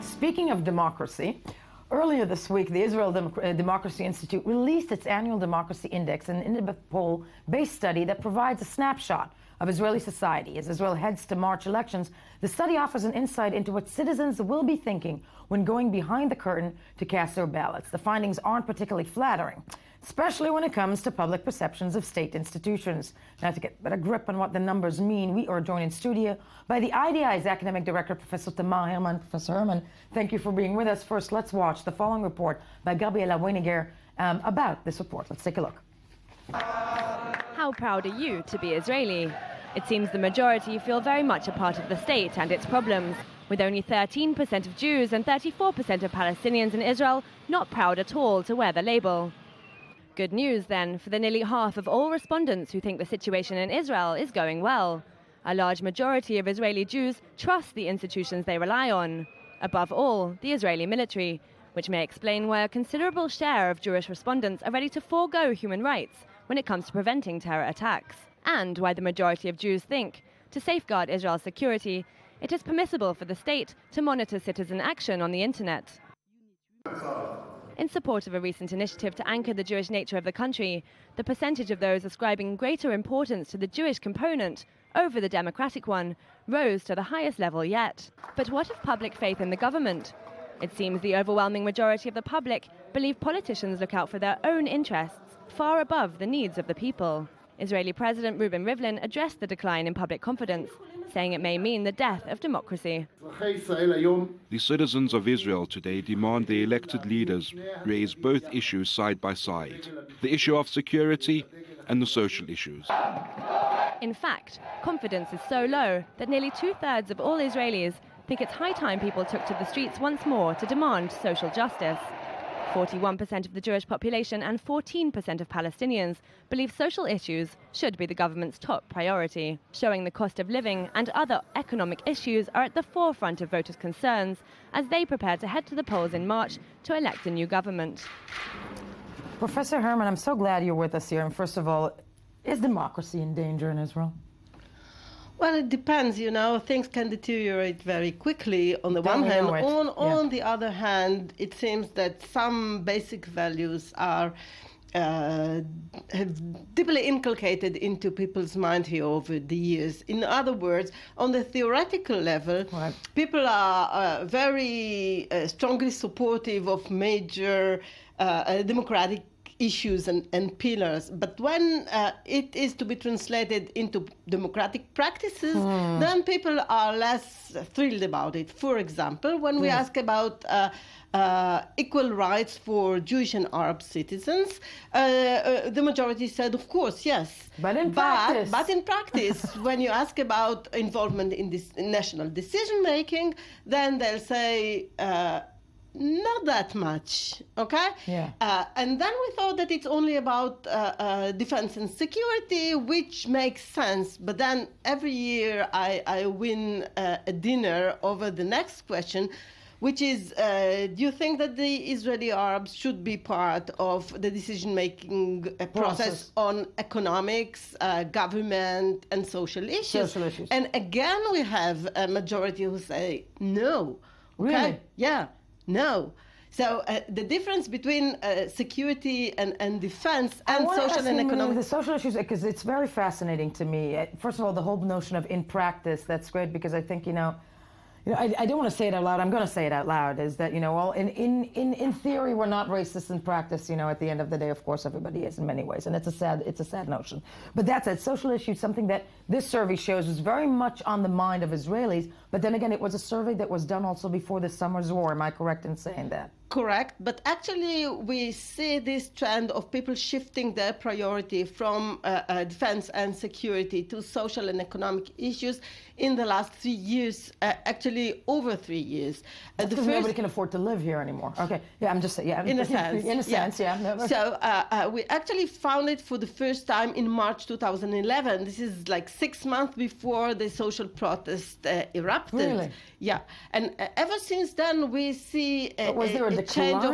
Speaking of democracy, earlier this week, the Israel Democracy Institute released its annual democracy index, an in-depth poll-based study that provides a snapshot of Israeli society. As Israel heads to March elections, the study offers an insight into what citizens will be thinking when going behind the curtain to cast their ballots. The findings aren't particularly flattering, especially when it comes to public perceptions of state institutions. Now, to get a better grip on what the numbers mean, we are joined in studio by the IDI's academic director, Professor Tamar Herman. Professor Herman, thank you for being with us. First, let's watch the following report by Gabriela Weiniger about this report. Let's take a look. How proud are you to be Israeli? It seems the majority feel very much a part of the state and its problems, with only 13% of Jews and 34% of Palestinians in Israel not proud at all to wear the label. Good news, then, for the nearly half of all respondents who think the situation in Israel is going well. A large majority of Israeli Jews trust the institutions they rely on. Above all, the Israeli military, which may explain why a considerable share of Jewish respondents are ready to forego human rights when it comes to preventing terror attacks. And why the majority of Jews think, to safeguard Israel's security, it is permissible for the state to monitor citizen action on the internet. In support of a recent initiative to anchor the Jewish nature of the country, the percentage of those ascribing greater importance to the Jewish component over the democratic one rose to the highest level yet. But what of public faith in the government? It seems the overwhelming majority of the public believe politicians look out for their own interests far above the needs of the people. Israeli President Reuven Rivlin addressed the decline in public confidence, saying it may mean the death of democracy. The citizens of Israel today demand the elected leaders raise both issues side by side, the issue of security and the social issues. In fact, confidence is so low that nearly 2/3 of all Israelis think it's high time people took to the streets once more to demand social justice. 41% of the Jewish population and 14% of Palestinians believe social issues should be the government's top priority, showing the cost of living and other economic issues are at the forefront of voters' concerns as they prepare to head to the polls in March to elect a new government. Professor Herman, I'm so glad you're with us here. And first of all, is democracy in danger in Israel? Well, it depends, you know, things can deteriorate very quickly on the one hand. On the other hand, it seems that some basic values are have deeply inculcated into people's mind here over the years. In other words, on the theoretical level, people are very strongly supportive of major democratic issues and pillars. But when it is to be translated into democratic practices, then people are less thrilled about it. For example, when we ask about equal rights for Jewish and Arab citizens, the majority said, of course, yes. But in practice, when you ask about involvement in this national decision-making, then they'll say, not that much, okay? Yeah. And then we thought that it's only about defense and security, which makes sense. But then every year I win a dinner over the next question, which is, do you think that the Israeli Arabs should be part of the decision-making process on economics, government, and social issues? Social issues. And again, we have a majority who say no. Okay? Really? Yeah. No. So the difference between security and defense and social and economic... The social issues, because it's very fascinating to me. First of all, the whole notion of in practice, that's great, because I think, I don't want to say it out loud. I'm going to say it out loud. Is that in theory we're not racist. In practice, at the end of the day, of course, everybody is in many ways, and it's a sad notion. But that's it. Social issues, something that this survey shows is very much on the mind of Israelis. But then again, it was a survey that was done also before the Summer's War. Am I correct in saying that? Correct, but actually we see this trend of people shifting their priority from defense and security to social and economic issues in the last 3 years, actually over 3 years. Because nobody can afford to live here anymore. Okay, yeah, I'm just saying, yeah. In a sense. In a sense, yeah. So we actually found it for the first time in March 2011. This is like 6 months before the social protest erupted. Really? Yeah, and ever since then we see was there a change of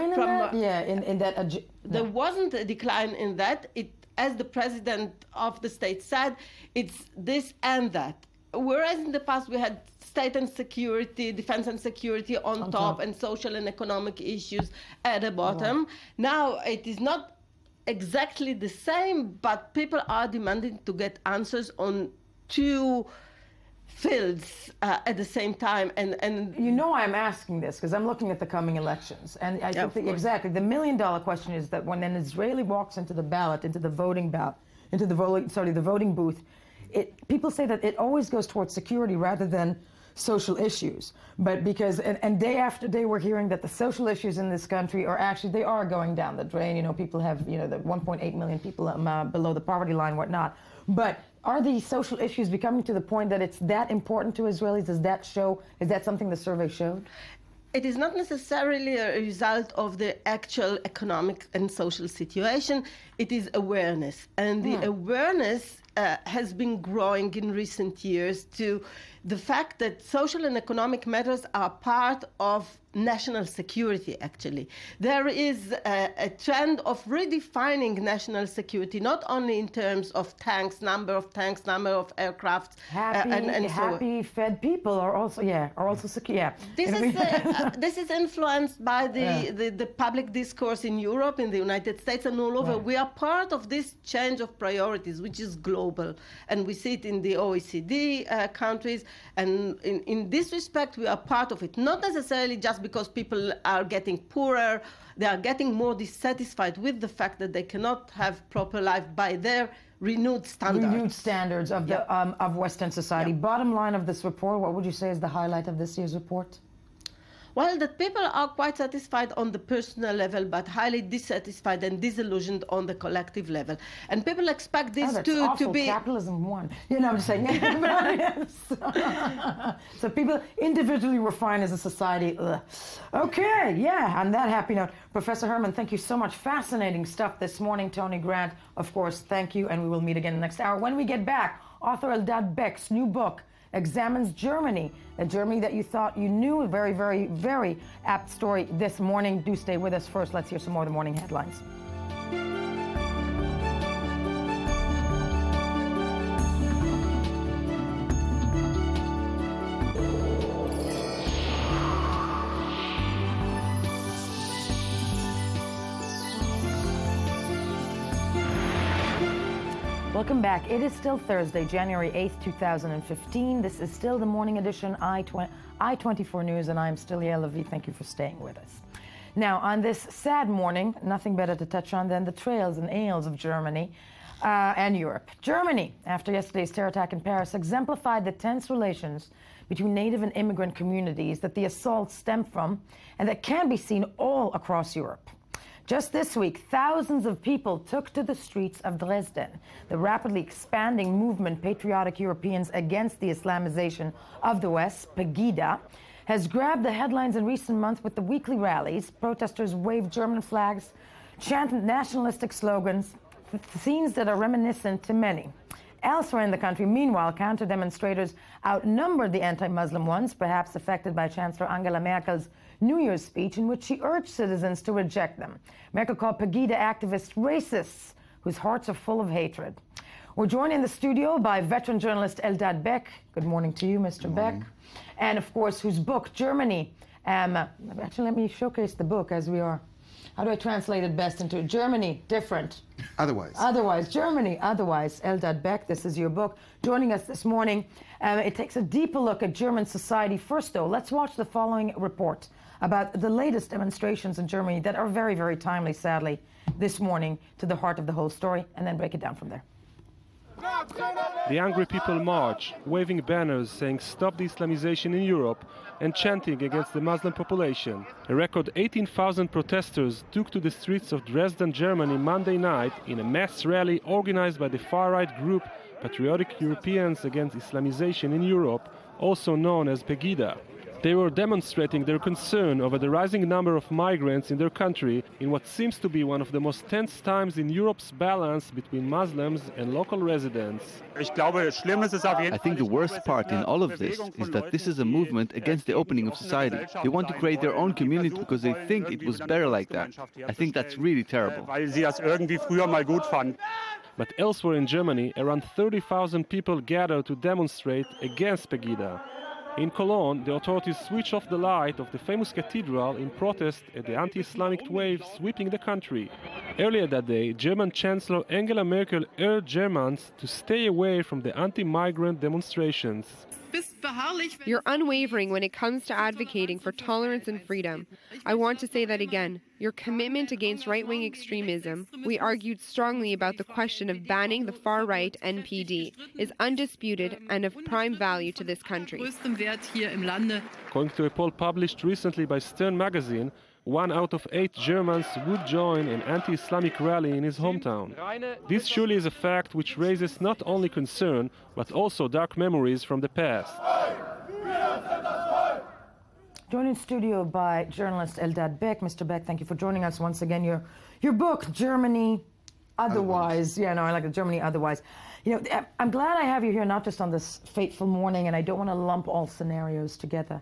There wasn't a decline in that. As the president of the state said, it's this and that. Whereas in the past we had state and security, defense and security on top, and social and economic issues at the bottom. Now it is not exactly the same, but people are demanding to get answers on two fields at the same time, and I'm asking this because I'm looking at the coming elections, and I think exactly the $1 million question is that when an Israeli walks into the voting booth, people say that it always goes towards security rather than social issues. But because and day after day we're hearing that the social issues in this country are going down the drain. People have the 1.8 million people below the poverty line, whatnot. But are these social issues becoming to the point that it's that important to Israelis? Is that something the survey showed? It is not necessarily a result of the actual economic and social situation. It is awareness. And the awareness has been growing in recent years to the fact that social and economic matters are part of national security, actually. There is a trend of redefining national security, not only in terms of number of aircrafts, happy, fed people are also secure. Yeah. This is influenced by the public discourse in Europe, in the United States, and all over. We are part of this change of priorities, which is global, and we see it in the OECD countries. And in this respect, we are part of it, not necessarily just because people are getting poorer, they are getting more dissatisfied with the fact that they cannot have proper life by their renewed standards of Western society. Bottom line of this report, what would you say is the highlight of this year's report? Well, that people are quite satisfied on the personal level, but highly dissatisfied and disillusioned on the collective level. And people expect this to be... Capitalism won. I'm just saying. So people individually were fine as a society. Ugh. Okay, on that happy note. Professor Herman, thank you so much. Fascinating stuff this morning. Tony Grant, of course, thank you. And we will meet again the next hour. When we get back, author Eldad Beck's new book examines Germany, a Germany that you thought you knew. A very, very, very apt story this morning. Do stay with us. First, let's hear some more of the morning headlines. Welcome back. It is still Thursday, January 8th, 2015. This is still the morning edition I-24 News, and I'm still Yael Levi. Thank you for staying with us. Now, on this sad morning, nothing better to touch on than the trails and ails of Germany and Europe. Germany, after yesterday's terror attack in Paris, exemplified the tense relations between native and immigrant communities that the assaults stem from and that can be seen all across Europe. Just this week, thousands of people took to the streets of Dresden. The rapidly expanding movement, Patriotic Europeans Against the Islamization of the West, Pegida, has grabbed the headlines in recent months with the weekly rallies. Protesters waved German flags, chanted nationalistic slogans, scenes that are reminiscent to many. Elsewhere in the country, meanwhile, counter-demonstrators outnumbered the anti-Muslim ones, perhaps affected by Chancellor Angela Merkel's New Year's speech in which she urged citizens to reject them. Merkel called Pegida activists racists whose hearts are full of hatred. We're joined in the studio by veteran journalist Eldad Beck. Good morning to you, Mr. Beck. And of course, whose book, Germany, actually let me showcase the book as we are. How do I translate it best into Germany, different? Otherwise. Otherwise, Germany, otherwise. Eldad Beck, this is your book. Joining us this morning, it takes a deeper look at German society. First, though, let's watch the following report about the latest demonstrations in Germany that are very, very timely, sadly, this morning to the heart of the whole story, and then break it down from there. The angry people march, waving banners saying "Stop the Islamization in Europe" and chanting against the Muslim population. A record 18,000 protesters took to the streets of Dresden, Germany Monday night in a mass rally organized by the far-right group Patriotic Europeans Against Islamization in Europe, also known as Pegida. They were demonstrating their concern over the rising number of migrants in their country in what seems to be one of the most tense times in Europe's balance between Muslims and local residents. I think the worst part in all of this is that this is a movement against the opening of society. They want to create their own community because they think it was better like that. I think that's really terrible. But elsewhere in Germany, around 30,000 people gathered to demonstrate against Pegida. In Cologne, the authorities switched off the light of the famous cathedral in protest at the anti-Islamic wave sweeping the country. Earlier that day, German Chancellor Angela Merkel urged Germans to stay away from the anti-migrant demonstrations. You're unwavering when it comes to advocating for tolerance and freedom. I want to say that again. Your commitment against right-wing extremism, we argued strongly about the question of banning the far-right NPD, is undisputed and of prime value to this country. According to a poll published recently by Stern Magazine, 1 out of 8 Germans would join an anti-Islamic rally in his hometown. This surely is a fact which raises not only concern, but also dark memories from the past. Joined in studio by journalist Eldad Beck. Mr. Beck, thank you for joining us once again. Your book, Germany Otherwise. Yeah, no, I like it, Germany Otherwise. You know, I'm glad I have you here, not just on this fateful morning, and I don't want to lump all scenarios together.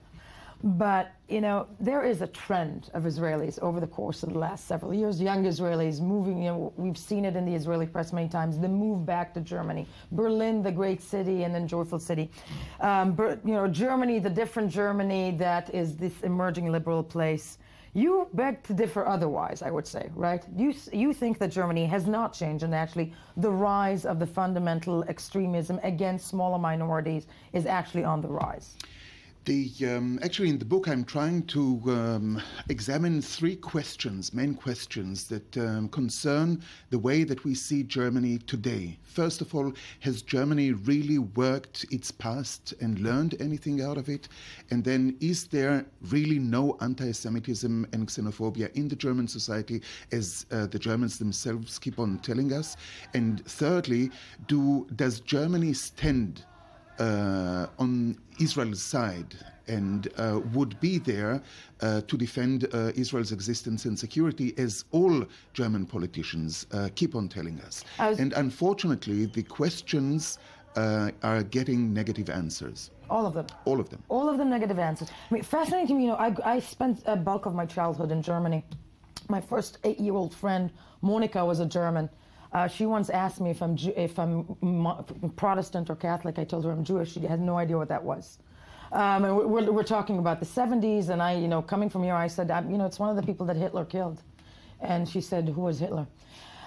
But, you know, there is a trend of Israelis over the course of the last several years, young Israelis moving, you know, we've seen it in the Israeli press many times, the move back to Germany. Berlin, the great city, and then joyful city. You know, Germany, the different Germany that is this emerging liberal place. You beg to differ otherwise, I would say, right? You think that Germany has not changed, and actually the rise of the fundamental extremism against smaller minorities is actually on the rise. Actually, in the book, I'm trying to examine 3 questions, main questions that concern the way that we see Germany today. First of all, has Germany really worked its past and learned anything out of it? And then, is there really no anti-Semitism and xenophobia in the German society, as the Germans themselves keep on telling us? And thirdly, does Germany stand on Israel's side and would be there to defend Israel's existence and security, as all German politicians keep on telling us. And unfortunately, the questions are getting negative answers. All of them? All of them. All of them negative answers. I mean, fascinating to me, you know, I spent a bulk of my childhood in Germany. My first 8-year-old friend, Monica, was a German. She once asked me if I'm Protestant or Catholic. I told her I'm Jewish. She had no idea what that was. And we're talking about the 70s, and I, you know, coming from here, I said, you know, it's one of the people that Hitler killed. And she said, who was Hitler?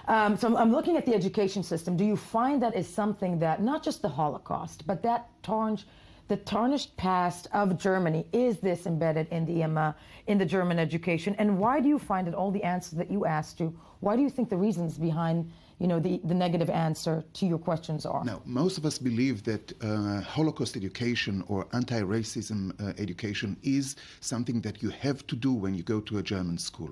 So I'm looking at the education system. Do you find that is something that, not just the Holocaust, but that the tarnished past of Germany, is this embedded in the German education? And why do you find that all the answers that you asked you, why do you think the reasons behind the negative answer to your questions are? Now, most of us believe that Holocaust education or anti-racism education is something that you have to do when you go to a German school.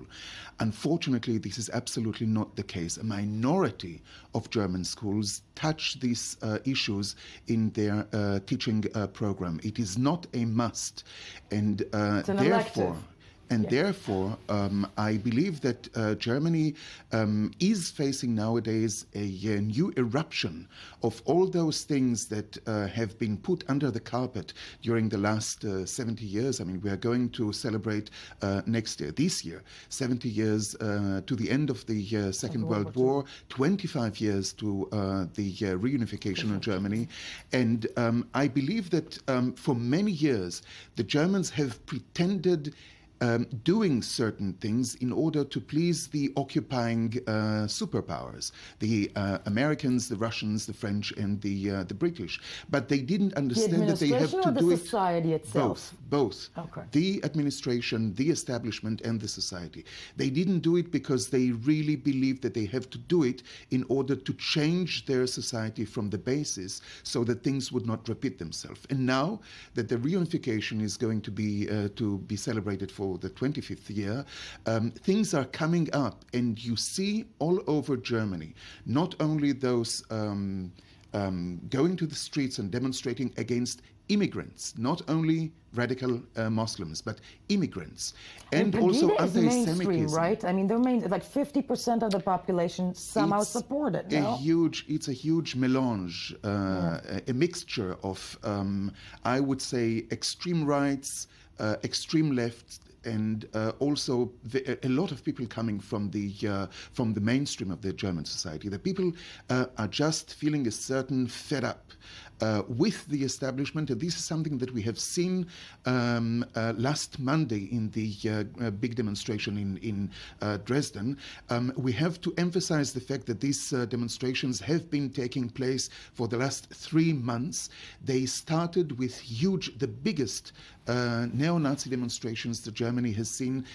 Unfortunately, this is absolutely not the case. A minority of German schools touch these issues in their teaching program. It is not a must, and it's an elective. Therefore, I believe that Germany is facing nowadays a new eruption of all those things that have been put under the carpet during the last 70 years. I mean, we are going to celebrate this year, 70 years to the end of the Second World War, 25 years to the reunification of Germany. And I believe that for many years, the Germans have pretended doing certain things in order to please the occupying superpowers, the Americans, the Russians, the French, and the British. But they didn't understand that they have to do it. The society itself? Both. Okay. The administration, the establishment, and the society. They didn't do it because they really believed that they have to do it in order to change their society from the basis so that things would not repeat themselves. And now that the reunification is going to be celebrated for the 25th year, things are coming up, and you see all over Germany, not only those going to the streets and demonstrating against immigrants, not only radical Muslims, but immigrants, and also anti-Semitism. Right? I mean, they're like 50% of the population somehow support it. No? It's a huge melange, a mixture of, I would say, extreme rights, extreme left, and also a lot of people coming from the mainstream of the German society. The people are just feeling a certain fed up with the establishment, and this is something that we have seen last Monday in the big demonstration in Dresden. We have to emphasize the fact that these demonstrations have been taking place for the last 3 months. They started with the biggest neo-Nazi demonstrations that Germany has seen,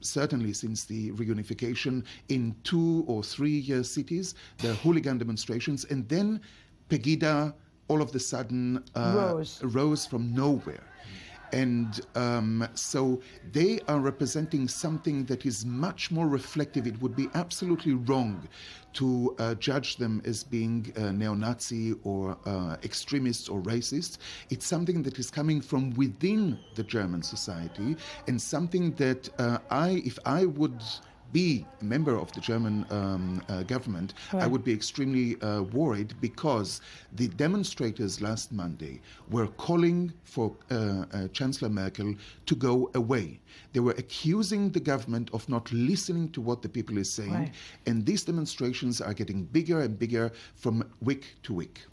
certainly since the reunification, in 2 or 3 cities, the hooligan demonstrations, and then Pegida all of a sudden rose from nowhere. And so they are representing something that is much more reflective. It would be absolutely wrong to judge them as being neo-Nazi or extremists or racists. It's something that is coming from within the German society, and something that if I would be a member of the German government, I would be extremely worried, because the demonstrators last Monday were calling for Chancellor Merkel to go away. They were accusing the government of not listening to what the people is saying, and these demonstrations are getting bigger and bigger from week to week.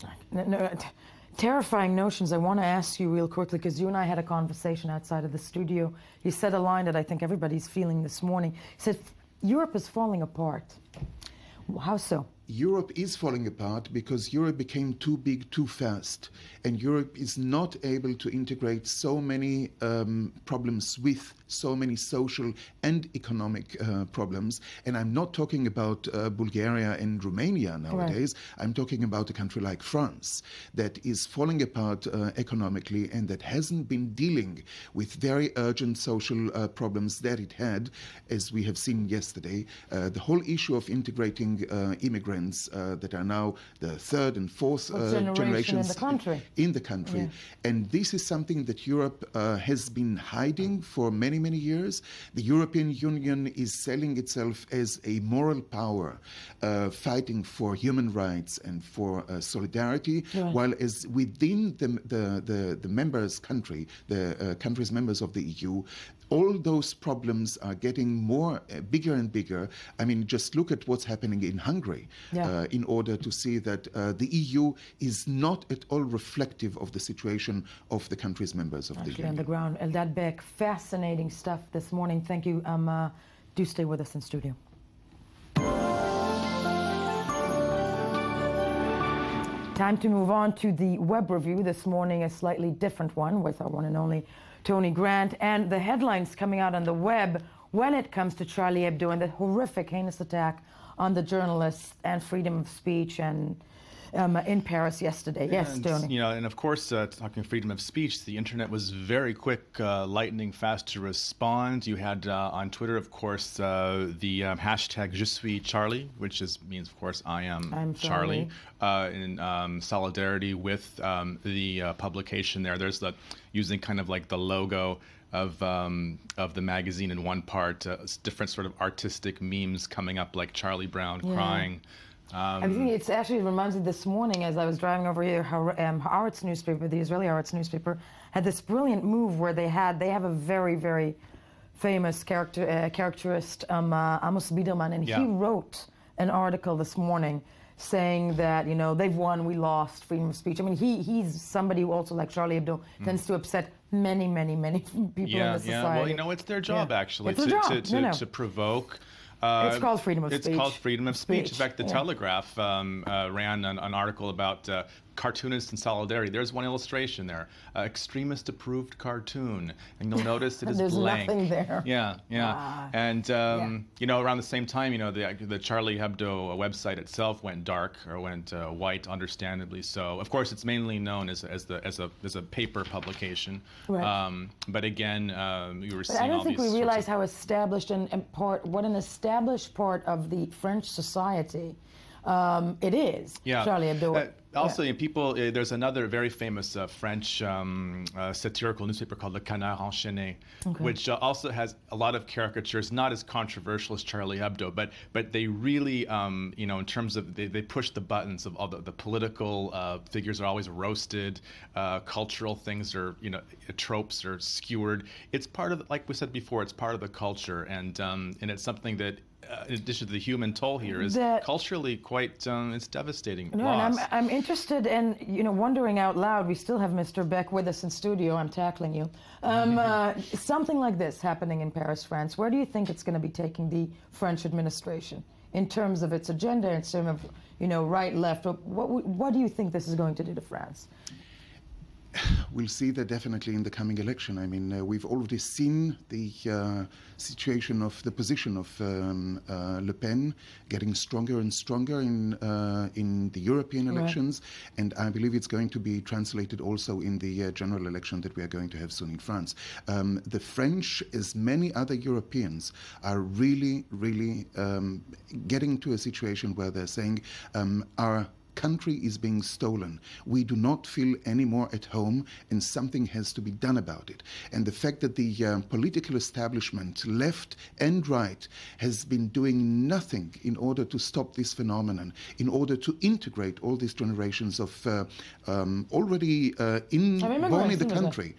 Terrifying notions. I want to ask you real quickly, because you and I had a conversation outside of the studio. You said a line that I think everybody's feeling this morning. You said, Europe is falling apart. How so? Europe is falling apart because Europe became too big too fast, and Europe is not able to integrate so many problems with so many social and economic problems. And I'm not talking about Bulgaria and Romania nowadays. I'm talking about a country like France that is falling apart economically, and that hasn't been dealing with very urgent social problems that it had, as we have seen yesterday. The whole issue of integrating immigrants that are now the 3rd and 4th generations in the country. Yeah. And this is something that Europe has been hiding for many, many years. The European Union is selling itself as a moral power, fighting for human rights and for solidarity, while as within the members' country, the countries members of the EU, all those problems are getting bigger and bigger. I mean, just look at what's happening in Hungary in order to see that the EU is not at all reflective of the situation of the countries members of the Union. On the ground. Eldad Beck, fascinating stuff this morning. Thank you. Do stay with us in studio. Time to move on to the web review. This morning, a slightly different one with our one and only Tony Grant, and the headlines coming out on the web when it comes to Charlie Hebdo and the horrific, heinous attack on the journalists and freedom of speech and in Paris yesterday. Yes, Tony. You know, and of course, talking freedom of speech, the internet was very quick, lightning fast to respond. You had on Twitter, of course, the hashtag Je suis Charlie, which means, of course, I'm Charlie, in solidarity with the publication there. There's using kind of like the logo of the magazine in one part, different sort of artistic memes coming up like Charlie Brown crying. I think it actually reminds me this morning as I was driving over here, Haaretz newspaper, the Israeli Haaretz newspaper, had this brilliant move where they have a very, very famous caricaturist, Amos Biderman, and he wrote an article this morning saying that, you know, they've won, we lost, freedom of speech. I mean, he's somebody who also, like Charlie Hebdo, tends to upset many, many, many people in the society. Well, you know, it's their job, actually, it's to provoke. It's called freedom of speech. It's called freedom of speech. In fact, the Telegraph ran an article about cartoonists and solidarity. There's one illustration there, extremist-approved cartoon, and you'll notice it is There's blank. There's nothing there. Yeah. And you know, around the same time, you know, the Charlie Hebdo website itself went dark or went white, understandably so. Of course, it's mainly known as a paper publication. Right. But again, you were seeing I don't all think these we realize how established what an established part of the French society it is. Charlie Hebdo. Also, people, there's another very famous French satirical newspaper called Le Canard Enchaîné, which also has a lot of caricatures, not as controversial as Charlie Hebdo, but they really, you know, in terms of, they push the buttons of all the political figures are always roasted, cultural things are, you know, tropes are skewered. It's part of, like we said before, it's part of the culture, and it's something that, in addition to the human toll here, is culturally quite, it's devastating. No, and I'm interested in, you know, wondering out loud, we still have Mr. Beck with us in studio, I'm tackling you. Something like this happening in Paris, France, where do you think it's going to be taking the French administration in terms of its agenda, in terms of, you know, right, left? What do you think this is going to do to France? We'll see that definitely in the coming election. I mean, we've already seen the situation of the position of Le Pen getting stronger and stronger in the European elections, and I believe it's going to be translated also in the general election that we are going to have soon in France. The French, as many other Europeans, are really, really getting to a situation where they're saying our country is being stolen. We do not feel any more at home, and something has to be done about it. And the fact that the political establishment, left and right, has been doing nothing in order to stop this phenomenon, in order to integrate all these generations of already born in the country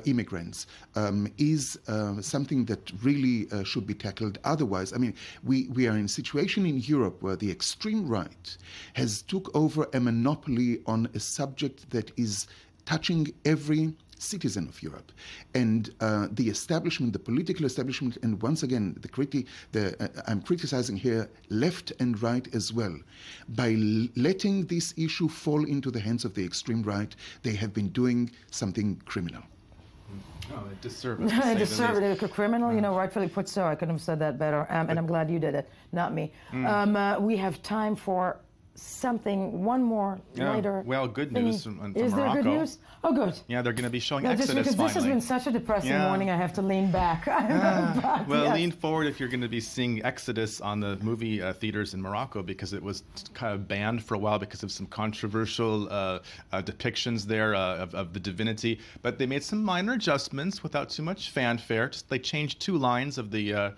immigrants, is something that really should be tackled. Otherwise, I mean, we are in a situation in Europe where the extreme right has took over a monopoly on a subject that is touching every citizen of Europe. And the establishment, the political establishment, and once again, I'm criticizing here left and right as well. By letting this issue fall into the hands of the extreme right, they have been doing something criminal. Oh, a disservice. A disservice, a criminal, you know, rightfully put so. I couldn't have said that better, and I'm glad you did it, not me. We have time for one more later. Well, good news from Morocco. Is there good news? Oh, good. Yeah, they're going to be showing Just Exodus because finally. this has been such a depressing morning, I have to lean back. Well, lean forward if you're going to be seeing Exodus on the movie theaters in Morocco, because it was kind of banned for a while because of some controversial depictions there of the divinity. But they made some minor adjustments without too much fanfare. Just they changed 2 lines of a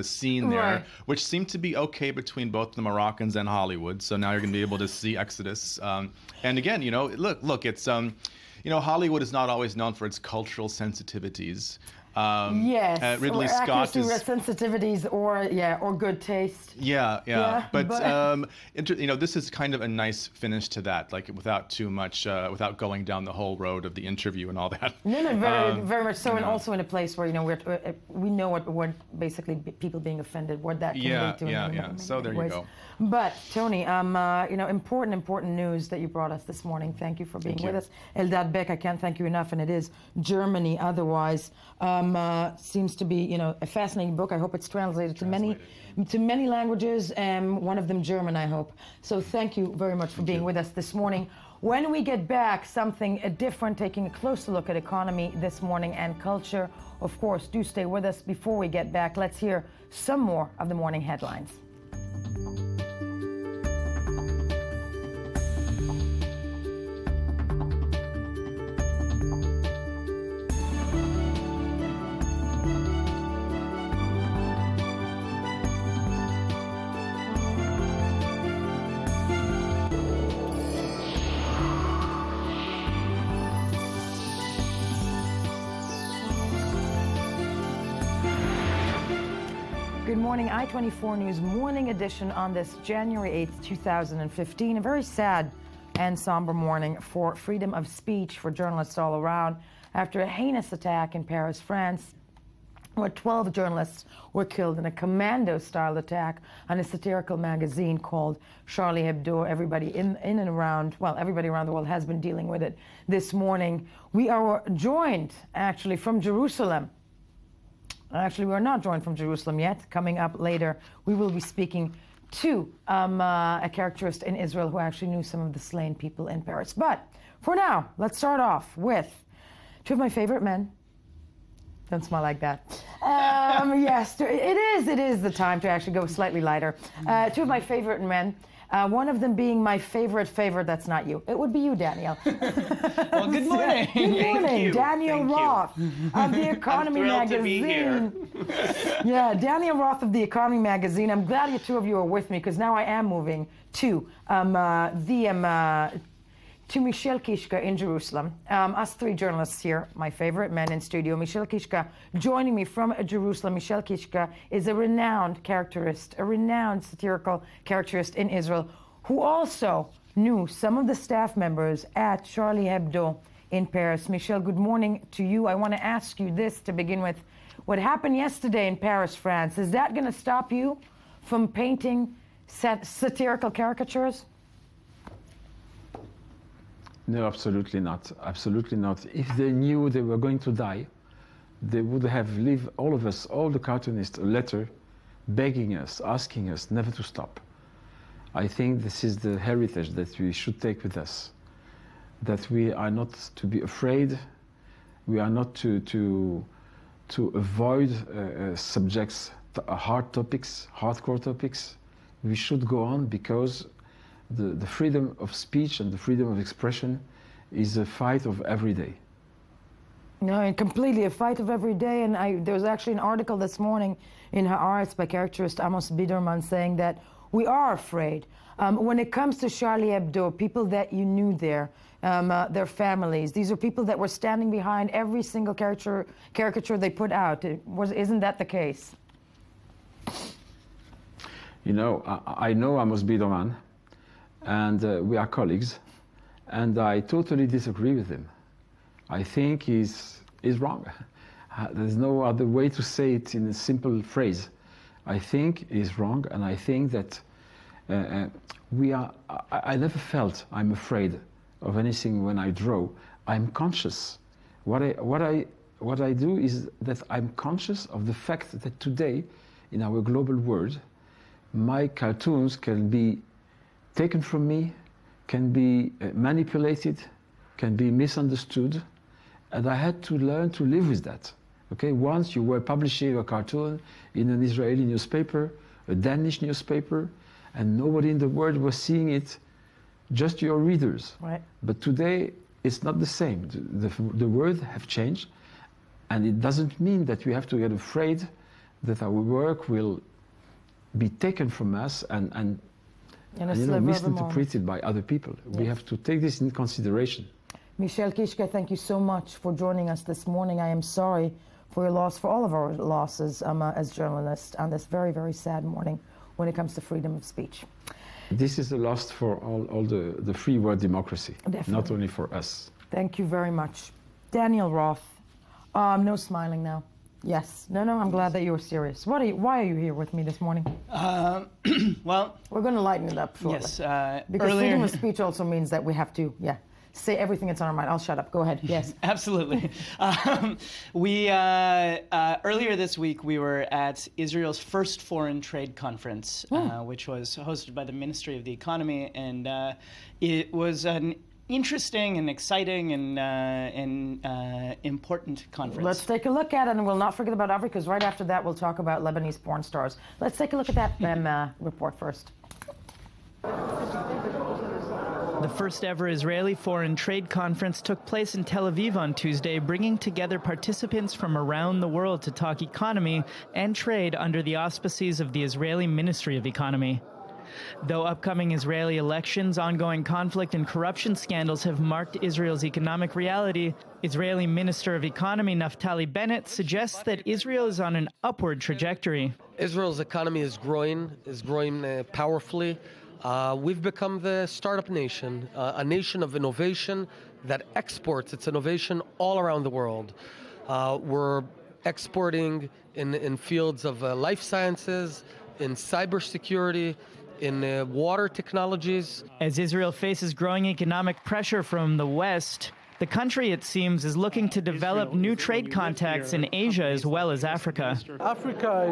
scene there, which seemed to be okay between both the Moroccans and Hollywood. So now you're going to be able to see Exodus. And again, you know, look, it's you know, Hollywood is not always known for its cultural sensitivities. Yes, Ridley or Scott is sensitivities, or good taste. Yeah. But this is kind of a nice finish to that, like without too much, without going down the whole road of the interview and all that. No, very much so, and also in a place where we know what basically people being offended, what that can lead to. Yeah. So there you go. But Tony, important news that you brought us this morning. Thank you for being with us. Eldad Beck, I can't thank you enough, and it is Germany. Otherwise, seems to be a fascinating book. I hope it's translated to many languages, one of them German, I hope. So thank you very much for being with us this morning. When we get back, something different, taking a closer look at economy this morning and culture. Of course, do stay with us. Before we get back, let's hear some more of the morning headlines. Good morning, I-24 News morning edition on this January 8th, 2015. A very sad and somber morning for freedom of speech for journalists all around after a heinous attack in Paris, France, where 12 journalists were killed in a commando-style attack on a satirical magazine called Charlie Hebdo. Everybody everybody around the world has been dealing with it this morning. We are joined, actually, from Jerusalem. Actually, we are not joined from Jerusalem yet. Coming up later, we will be speaking to a characterist in Israel who actually knew some of the slain people in Paris. But for now, let's start off with two of my favorite men. Don't smile like that. Yes, it is the time to actually go slightly lighter. Two of my favorite men. One of them being my favorite, that's not you. It would be you, Daniel. Well, good morning. Good morning, Daniel Roth of The Economy Magazine. Yeah, Daniel Roth of The Economy Magazine. I'm glad you two of you are with me because now I am moving to Michel Kishka in Jerusalem. Us three journalists here, my favorite men in studio. Michel Kishka joining me from Jerusalem. Michel Kishka is a renowned characterist, a renowned satirical characterist in Israel, who also knew some of the staff members at Charlie Hebdo in Paris. Michel, good morning to you. I want to ask you this to begin with. What happened yesterday in Paris, France, is that going to stop you from painting satirical caricatures? No, absolutely not. Absolutely not. If they knew they were going to die, they would have leave all of us, all the cartoonists, a letter begging us, asking us never to stop. I think this is the heritage that we should take with us, that we are not to be afraid, we are not to avoid subjects, hard topics, hardcore topics. We should go on because the freedom of speech and the freedom of expression is a fight of every day. No, completely a fight of every day. And there was actually an article this morning in Haaretz by caricaturist Amos Biderman saying that we are afraid. When it comes to Charlie Hebdo, people that you knew there, their families, these are people that were standing behind every single caricature they put out. Isn't that the case? You know, I know Amos Biderman, and we are colleagues, and I totally disagree with him. I think he's wrong. There's no other way to say it in a simple phrase. I think he's wrong, and I think that I never felt I'm afraid of anything when I draw. I'm conscious. What I do is that I'm conscious of the fact that today, in our global world, my cartoons can be taken from me, can be manipulated, can be misunderstood, and I had to learn to live with that. Okay, once you were publishing a cartoon in an Israeli newspaper, a Danish newspaper, and nobody in the world was seeing it, just your readers. Right. But today, it's not the same. The world have changed, and it doesn't mean that we have to get afraid that our work will be taken from us and misinterpreted by other people. Yes. We have to take this in consideration. Michel Kishka, thank you so much for joining us this morning. I am sorry for your loss, for all of our losses as journalists on this very, very sad morning when it comes to freedom of speech. This is a loss for all the free word democracy, Definitely. not only for us. Thank you very much. Daniel Roth, no smiling now. Yes. No, I'm glad that you were serious. Why are you here with me this morning? Well, we're going to lighten it up shortly. Yes. Because freedom of speech also means that we have to, say everything that's on our mind. I'll shut up. Go ahead. Yes. Absolutely. Earlier this week, we were at Israel's first foreign trade conference, which was hosted by the Ministry of the Economy, and it was an interesting and exciting and important conference. Let's take a look at it, and we'll not forget about Africa, because right after that, we'll talk about Lebanese porn stars. Let's take a look at that report first. The first ever Israeli Foreign Trade Conference took place in Tel Aviv on Tuesday, bringing together participants from around the world to talk economy and trade under the auspices of the Israeli Ministry of Economy. Though upcoming Israeli elections, ongoing conflict and corruption scandals have marked Israel's economic reality, Israeli Minister of Economy Naftali Bennett suggests that Israel is on an upward trajectory. Israel's economy is growing powerfully. We've become the startup nation, a nation of innovation that exports its innovation all around the world. We're exporting in fields of life sciences, in cybersecurity, in water technologies. As Israel faces growing economic pressure from the West, the country, it seems, is looking to develop new trade contacts in Asia as well as Africa. Africa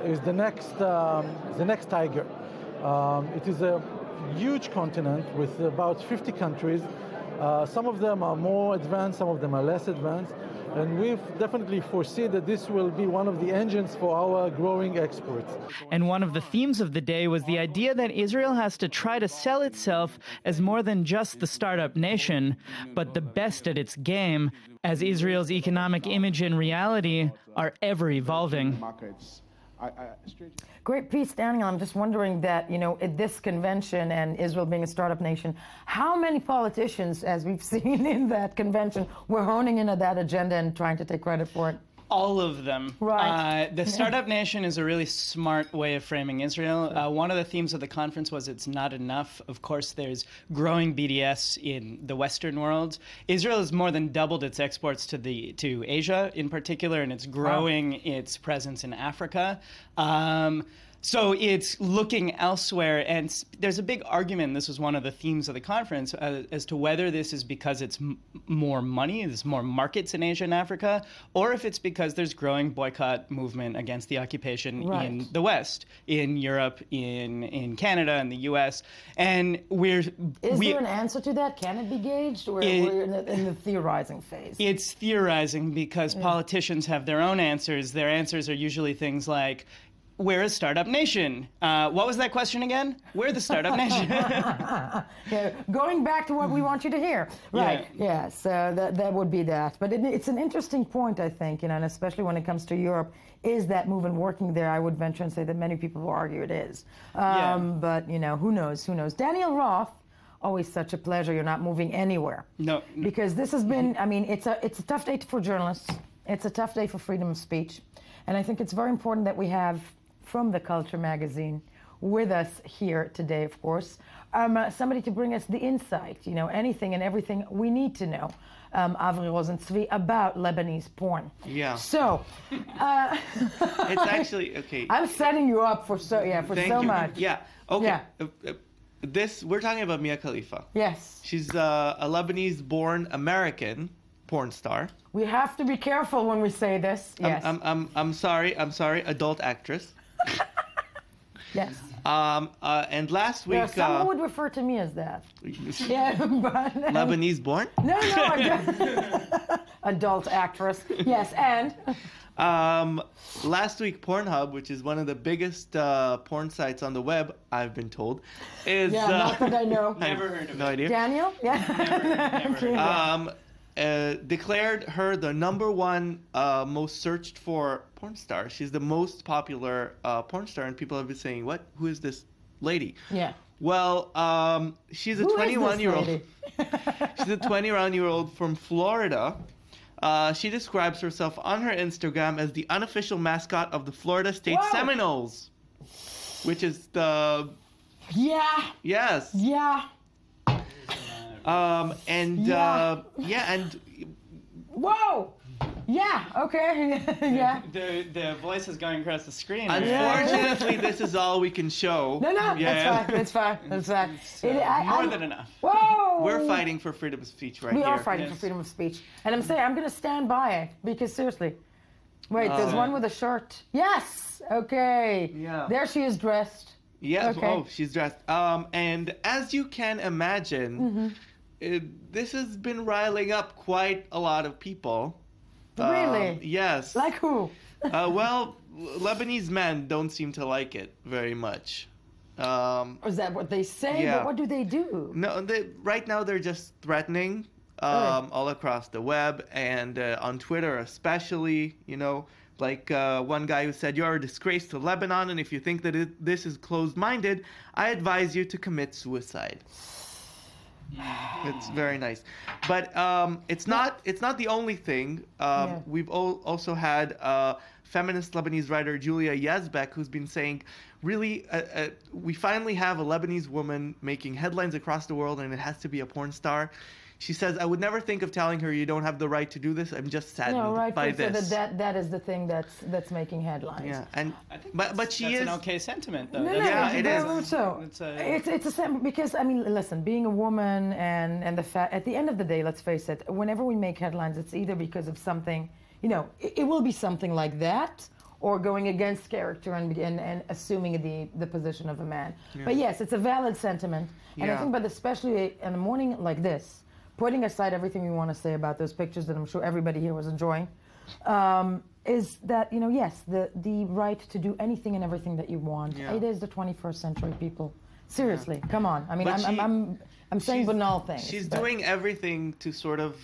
is the next tiger. It is a huge continent with about 50 countries. Some of them are more advanced, some of them are less advanced. And we've definitely foresee that this will be one of the engines for our growing exports. And one of the themes of the day was the idea that Israel has to try to sell itself as more than just the startup nation, but the best at its game, as Israel's economic image and reality are ever evolving. Great piece, Daniel. I'm just wondering that, at this convention and Israel being a startup nation, how many politicians, as we've seen in that convention, were honing in on that agenda and trying to take credit for it? All of them. Right. The startup nation is a really smart way of framing Israel. One of the themes of the conference was it's not enough. Of course, there's growing BDS in the Western world. Israel has more than doubled its exports to Asia in particular, and it's growing its presence in Africa. So it's looking elsewhere, and there's a big argument, this was one of the themes of the conference, as to whether this is because it's more money, there's more markets in Asia and Africa, or if it's because there's growing boycott movement against the occupation in the West, in Europe, in Canada, in the US. And Is there an answer to that? Can it be gauged, or we're in the theorizing phase? It's theorizing because politicians have their own answers. Their answers are usually things like, we're a startup nation. What was that question again? We're the startup nation. Going back to what we want you to hear. Right, yes, that would be that. But it's an interesting point, I think, and especially when it comes to Europe. Is that movement working there? I would venture and say that many people will argue it is. But, who knows? Daniel Roth, always such a pleasure. You're not moving anywhere. No. Because this has been, it's a tough day for journalists. It's a tough day for freedom of speech. And I think it's very important that we have, from the Culture Magazine, with us here today, of course, somebody to bring us the insight, anything and everything we need to know, Avri Rosenzweig, about Lebanese porn. Yeah. So, it's actually, okay. I'm setting you up for so much. Yeah, okay. Yeah. We're talking about Mia Khalifa. Yes. She's a Lebanese-born American porn star. We have to be careful when we say this. Yes. I'm sorry, adult actress. Yes. And last week... Someone would refer to me as that. Yeah, but... Lebanese born? No, adult actress. Yes, and... Last week, Pornhub, which is one of the biggest porn sites on the web, I've been told, is... Yeah, not that I know. Never heard of it. No idea. Daniel? Yeah. Never. Declared her the #1 most searched for porn star. She's the most popular porn star, and people have been saying, "What? Who is this lady?" Yeah. Well, she's a 21-year-old. She's a 21-year-old from Florida. She describes herself on her Instagram as the unofficial mascot of the Florida State Seminoles, which is the... Yeah. Yes. Yeah. And whoa. Yeah. Okay. Yeah. The voice is going across the screen. Unfortunately, this is all we can show. No, that's fine. More than enough. Whoa! We're fighting for freedom of speech right here. here. We are fighting for freedom of speech. And I'm saying I'm going to stand by it because seriously. Wait, there's one with a shirt. Yes! Okay. Yeah. There she is dressed. Yeah, okay. She's dressed. And as you can imagine, this has been riling up quite a lot of people. Really? Yes. Like who? Well, Lebanese men don't seem to like it very much. Is that what they say? Yeah. But what do they do? No, right now they're just threatening all across the web and on Twitter especially, you know. Like one guy who said, "You're a disgrace to Lebanon, and if you think that this is closed-minded, I advise you to commit suicide." It's very nice, but it's not the only thing. We've also had feminist Lebanese writer Julia Yazbek, who's been saying, really, we finally have a Lebanese woman making headlines across the world, and it has to be a porn star. She says, "I would never think of telling her you don't have the right to do this. I'm just saddened by this." So that is the thing that's making headlines. Yeah, and I think but she that's is an okay sentiment, though. No, it is. So it's a sentiment because I mean, listen, being a woman and the fact at the end of the day, let's face it, whenever we make headlines, it's either because of something, you know, it will be something like that, or going against character and assuming the position of a man. Yeah. But yes, it's a valid sentiment, and I think, but especially in a morning like this. Putting aside everything we want to say about those pictures that I'm sure everybody here was enjoying, is that, you know, yes, the right to do anything and everything that you want. Yeah. It is the 21st century, people. Seriously, come on. I mean, But I'm saying banal things. She's doing everything to sort of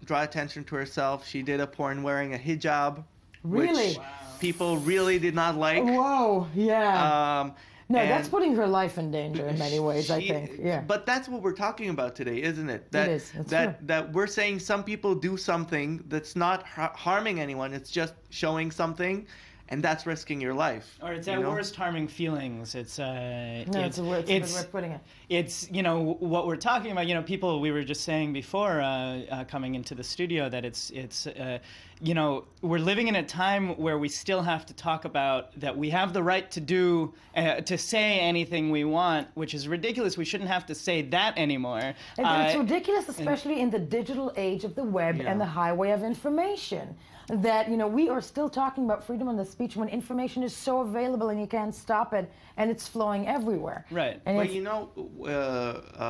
draw attention to herself. She did a porn wearing a hijab. Really? Which people really did not like. Whoa, yeah. No, and that's putting her life in danger in many ways, I think. Yeah. But that's what we're talking about today, isn't it? That, it is. That's that true. that we're saying some people do something that's not harming anyone. It's just showing something, and that's risking your life. Or it's at worst harming feelings. It's it's a good way of putting it. It's, you know, what we're talking about. You know, people, we were just saying before coming into the studio that it's you know, we're living in a time where we still have to talk about that we have the right to do, to say anything we want, which is ridiculous. We shouldn't have to say that anymore. It's ridiculous, especially in the digital age of the web and the highway of information. That, you know, we are still talking about freedom of the speech when information is so available and you can't stop it and it's flowing everywhere. Right. And But you know,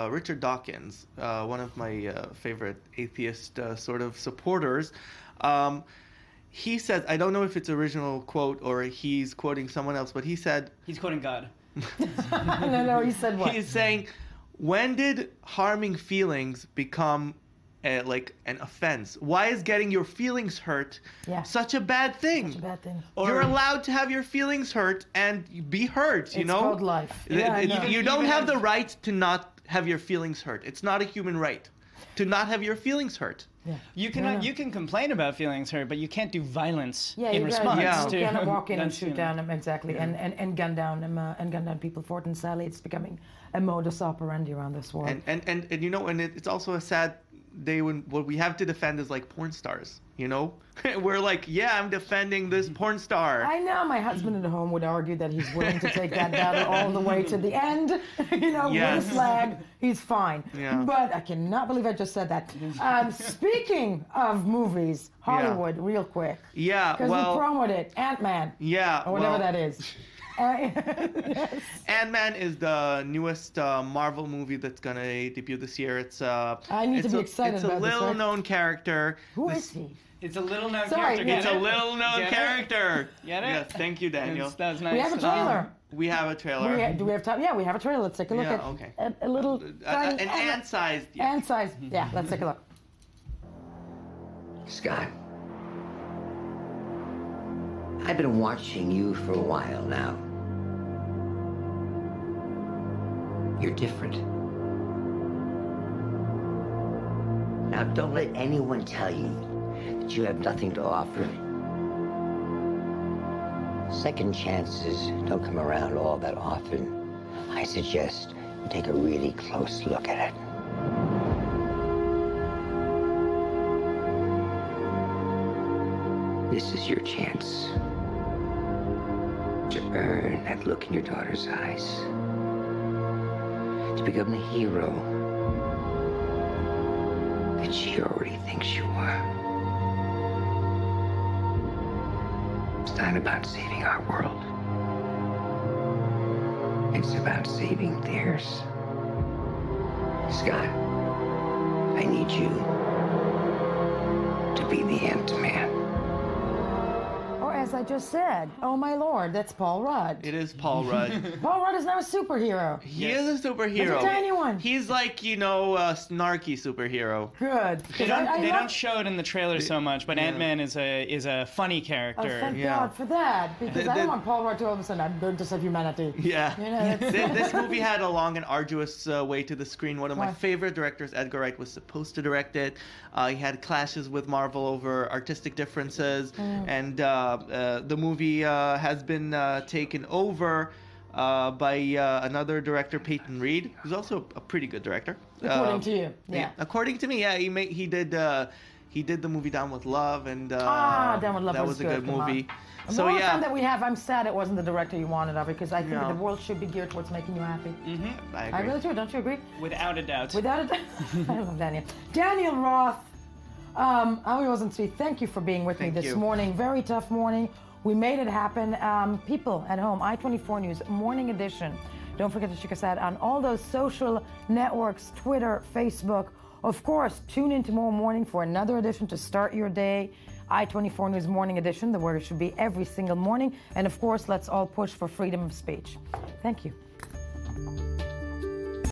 Richard Dawkins, one of my favorite atheist sort of supporters, he says, I don't know if it's original quote or he's quoting someone else, but he said... He's quoting God. No, he said what? He's saying, when did harming feelings become like an offense? Why is getting your feelings hurt such a bad thing? Such a bad thing. You're allowed to have your feelings hurt and be hurt, you know? It's called life. Yeah, you don't have the right to not have your feelings hurt. It's not a human right to not have your feelings hurt. Yeah. You can complain about feelings hurt, but you can't do violence in you response to. You cannot walk in and shoot down them and gun down them and gun down people. Fort and Sally, it's becoming a modus operandi around this world. And you know, and it's also a sad day when what we have to defend is like porn stars. You know, we're like, yeah, I'm defending this porn star. I know my husband at home would argue that he's willing to take that battle all the way to the end. You know, with a flag, he's fine. Yeah. But I cannot believe I just said that. Speaking of movies, Hollywood, real quick. Yeah, because we promoted it, Ant-Man. Yeah, or whatever that is. Yes. Ant-Man is the newest Marvel movie that's gonna debut this year. It's I need to be excited it's about this. It's a little known character. Who is he? It's a little known character. It's a little known character. Get it? Yes, thank you, Daniel. That was nice. We have a trailer. We have a trailer. Do we have time? Yeah, we have a trailer. Let's take a look at okay. a little an ant-sized. Yeah. Ant-sized. Yeah, let's take a look. Scott, I've been watching you for a while now. You're different. Now, don't let anyone tell you that you have nothing to offer. Second chances don't come around all that often. I suggest you take a really close look at it. This is your chance to earn that look in your daughter's eyes, to become the hero that she already thinks you are. It's not about saving our world. It's about saving theirs. Scott, I need you to be the Ant-Man. Or as I just said, oh my lord, that's Paul Rudd. It is Paul Rudd. Paul Rudd is now a superhero. He is a superhero. That's a tiny one. He's like, you know, a snarky superhero. Good. They don't show it in the trailer so much, but Ant-Man is a funny character. Oh, thank God for that, because I don't want Paul Rudd to all of a sudden, I'm going to save humanity. Yeah. You know, This movie had a long and arduous way to the screen. One of my favorite directors, Edgar Wright, was supposed to direct it. He had clashes with Marvel over artistic differences, and the movie has been taken over by another director, Peyton Reed, who's also a pretty good director. According to you, yeah. According to me, yeah. He did the movie Down with Love, and Down with Love that was a good movie. So the time that we have, I'm sad it wasn't the director you wanted of it, because I think that the world should be geared towards making you happy. I agree. I really do. Don't you agree? Without a doubt. Without a doubt. I love Daniel. Daniel Roth, Ami Rosentzweig, thank you for being with me this morning. Very tough morning. We made it happen. People at home, I-24 News, Morning Edition. Don't forget to check us out on all those social networks, Twitter, Facebook. Of course, tune in tomorrow morning for another edition to start your day. I-24 News Morning Edition, the word should be every single morning. And of course, let's all push for freedom of speech. Thank you.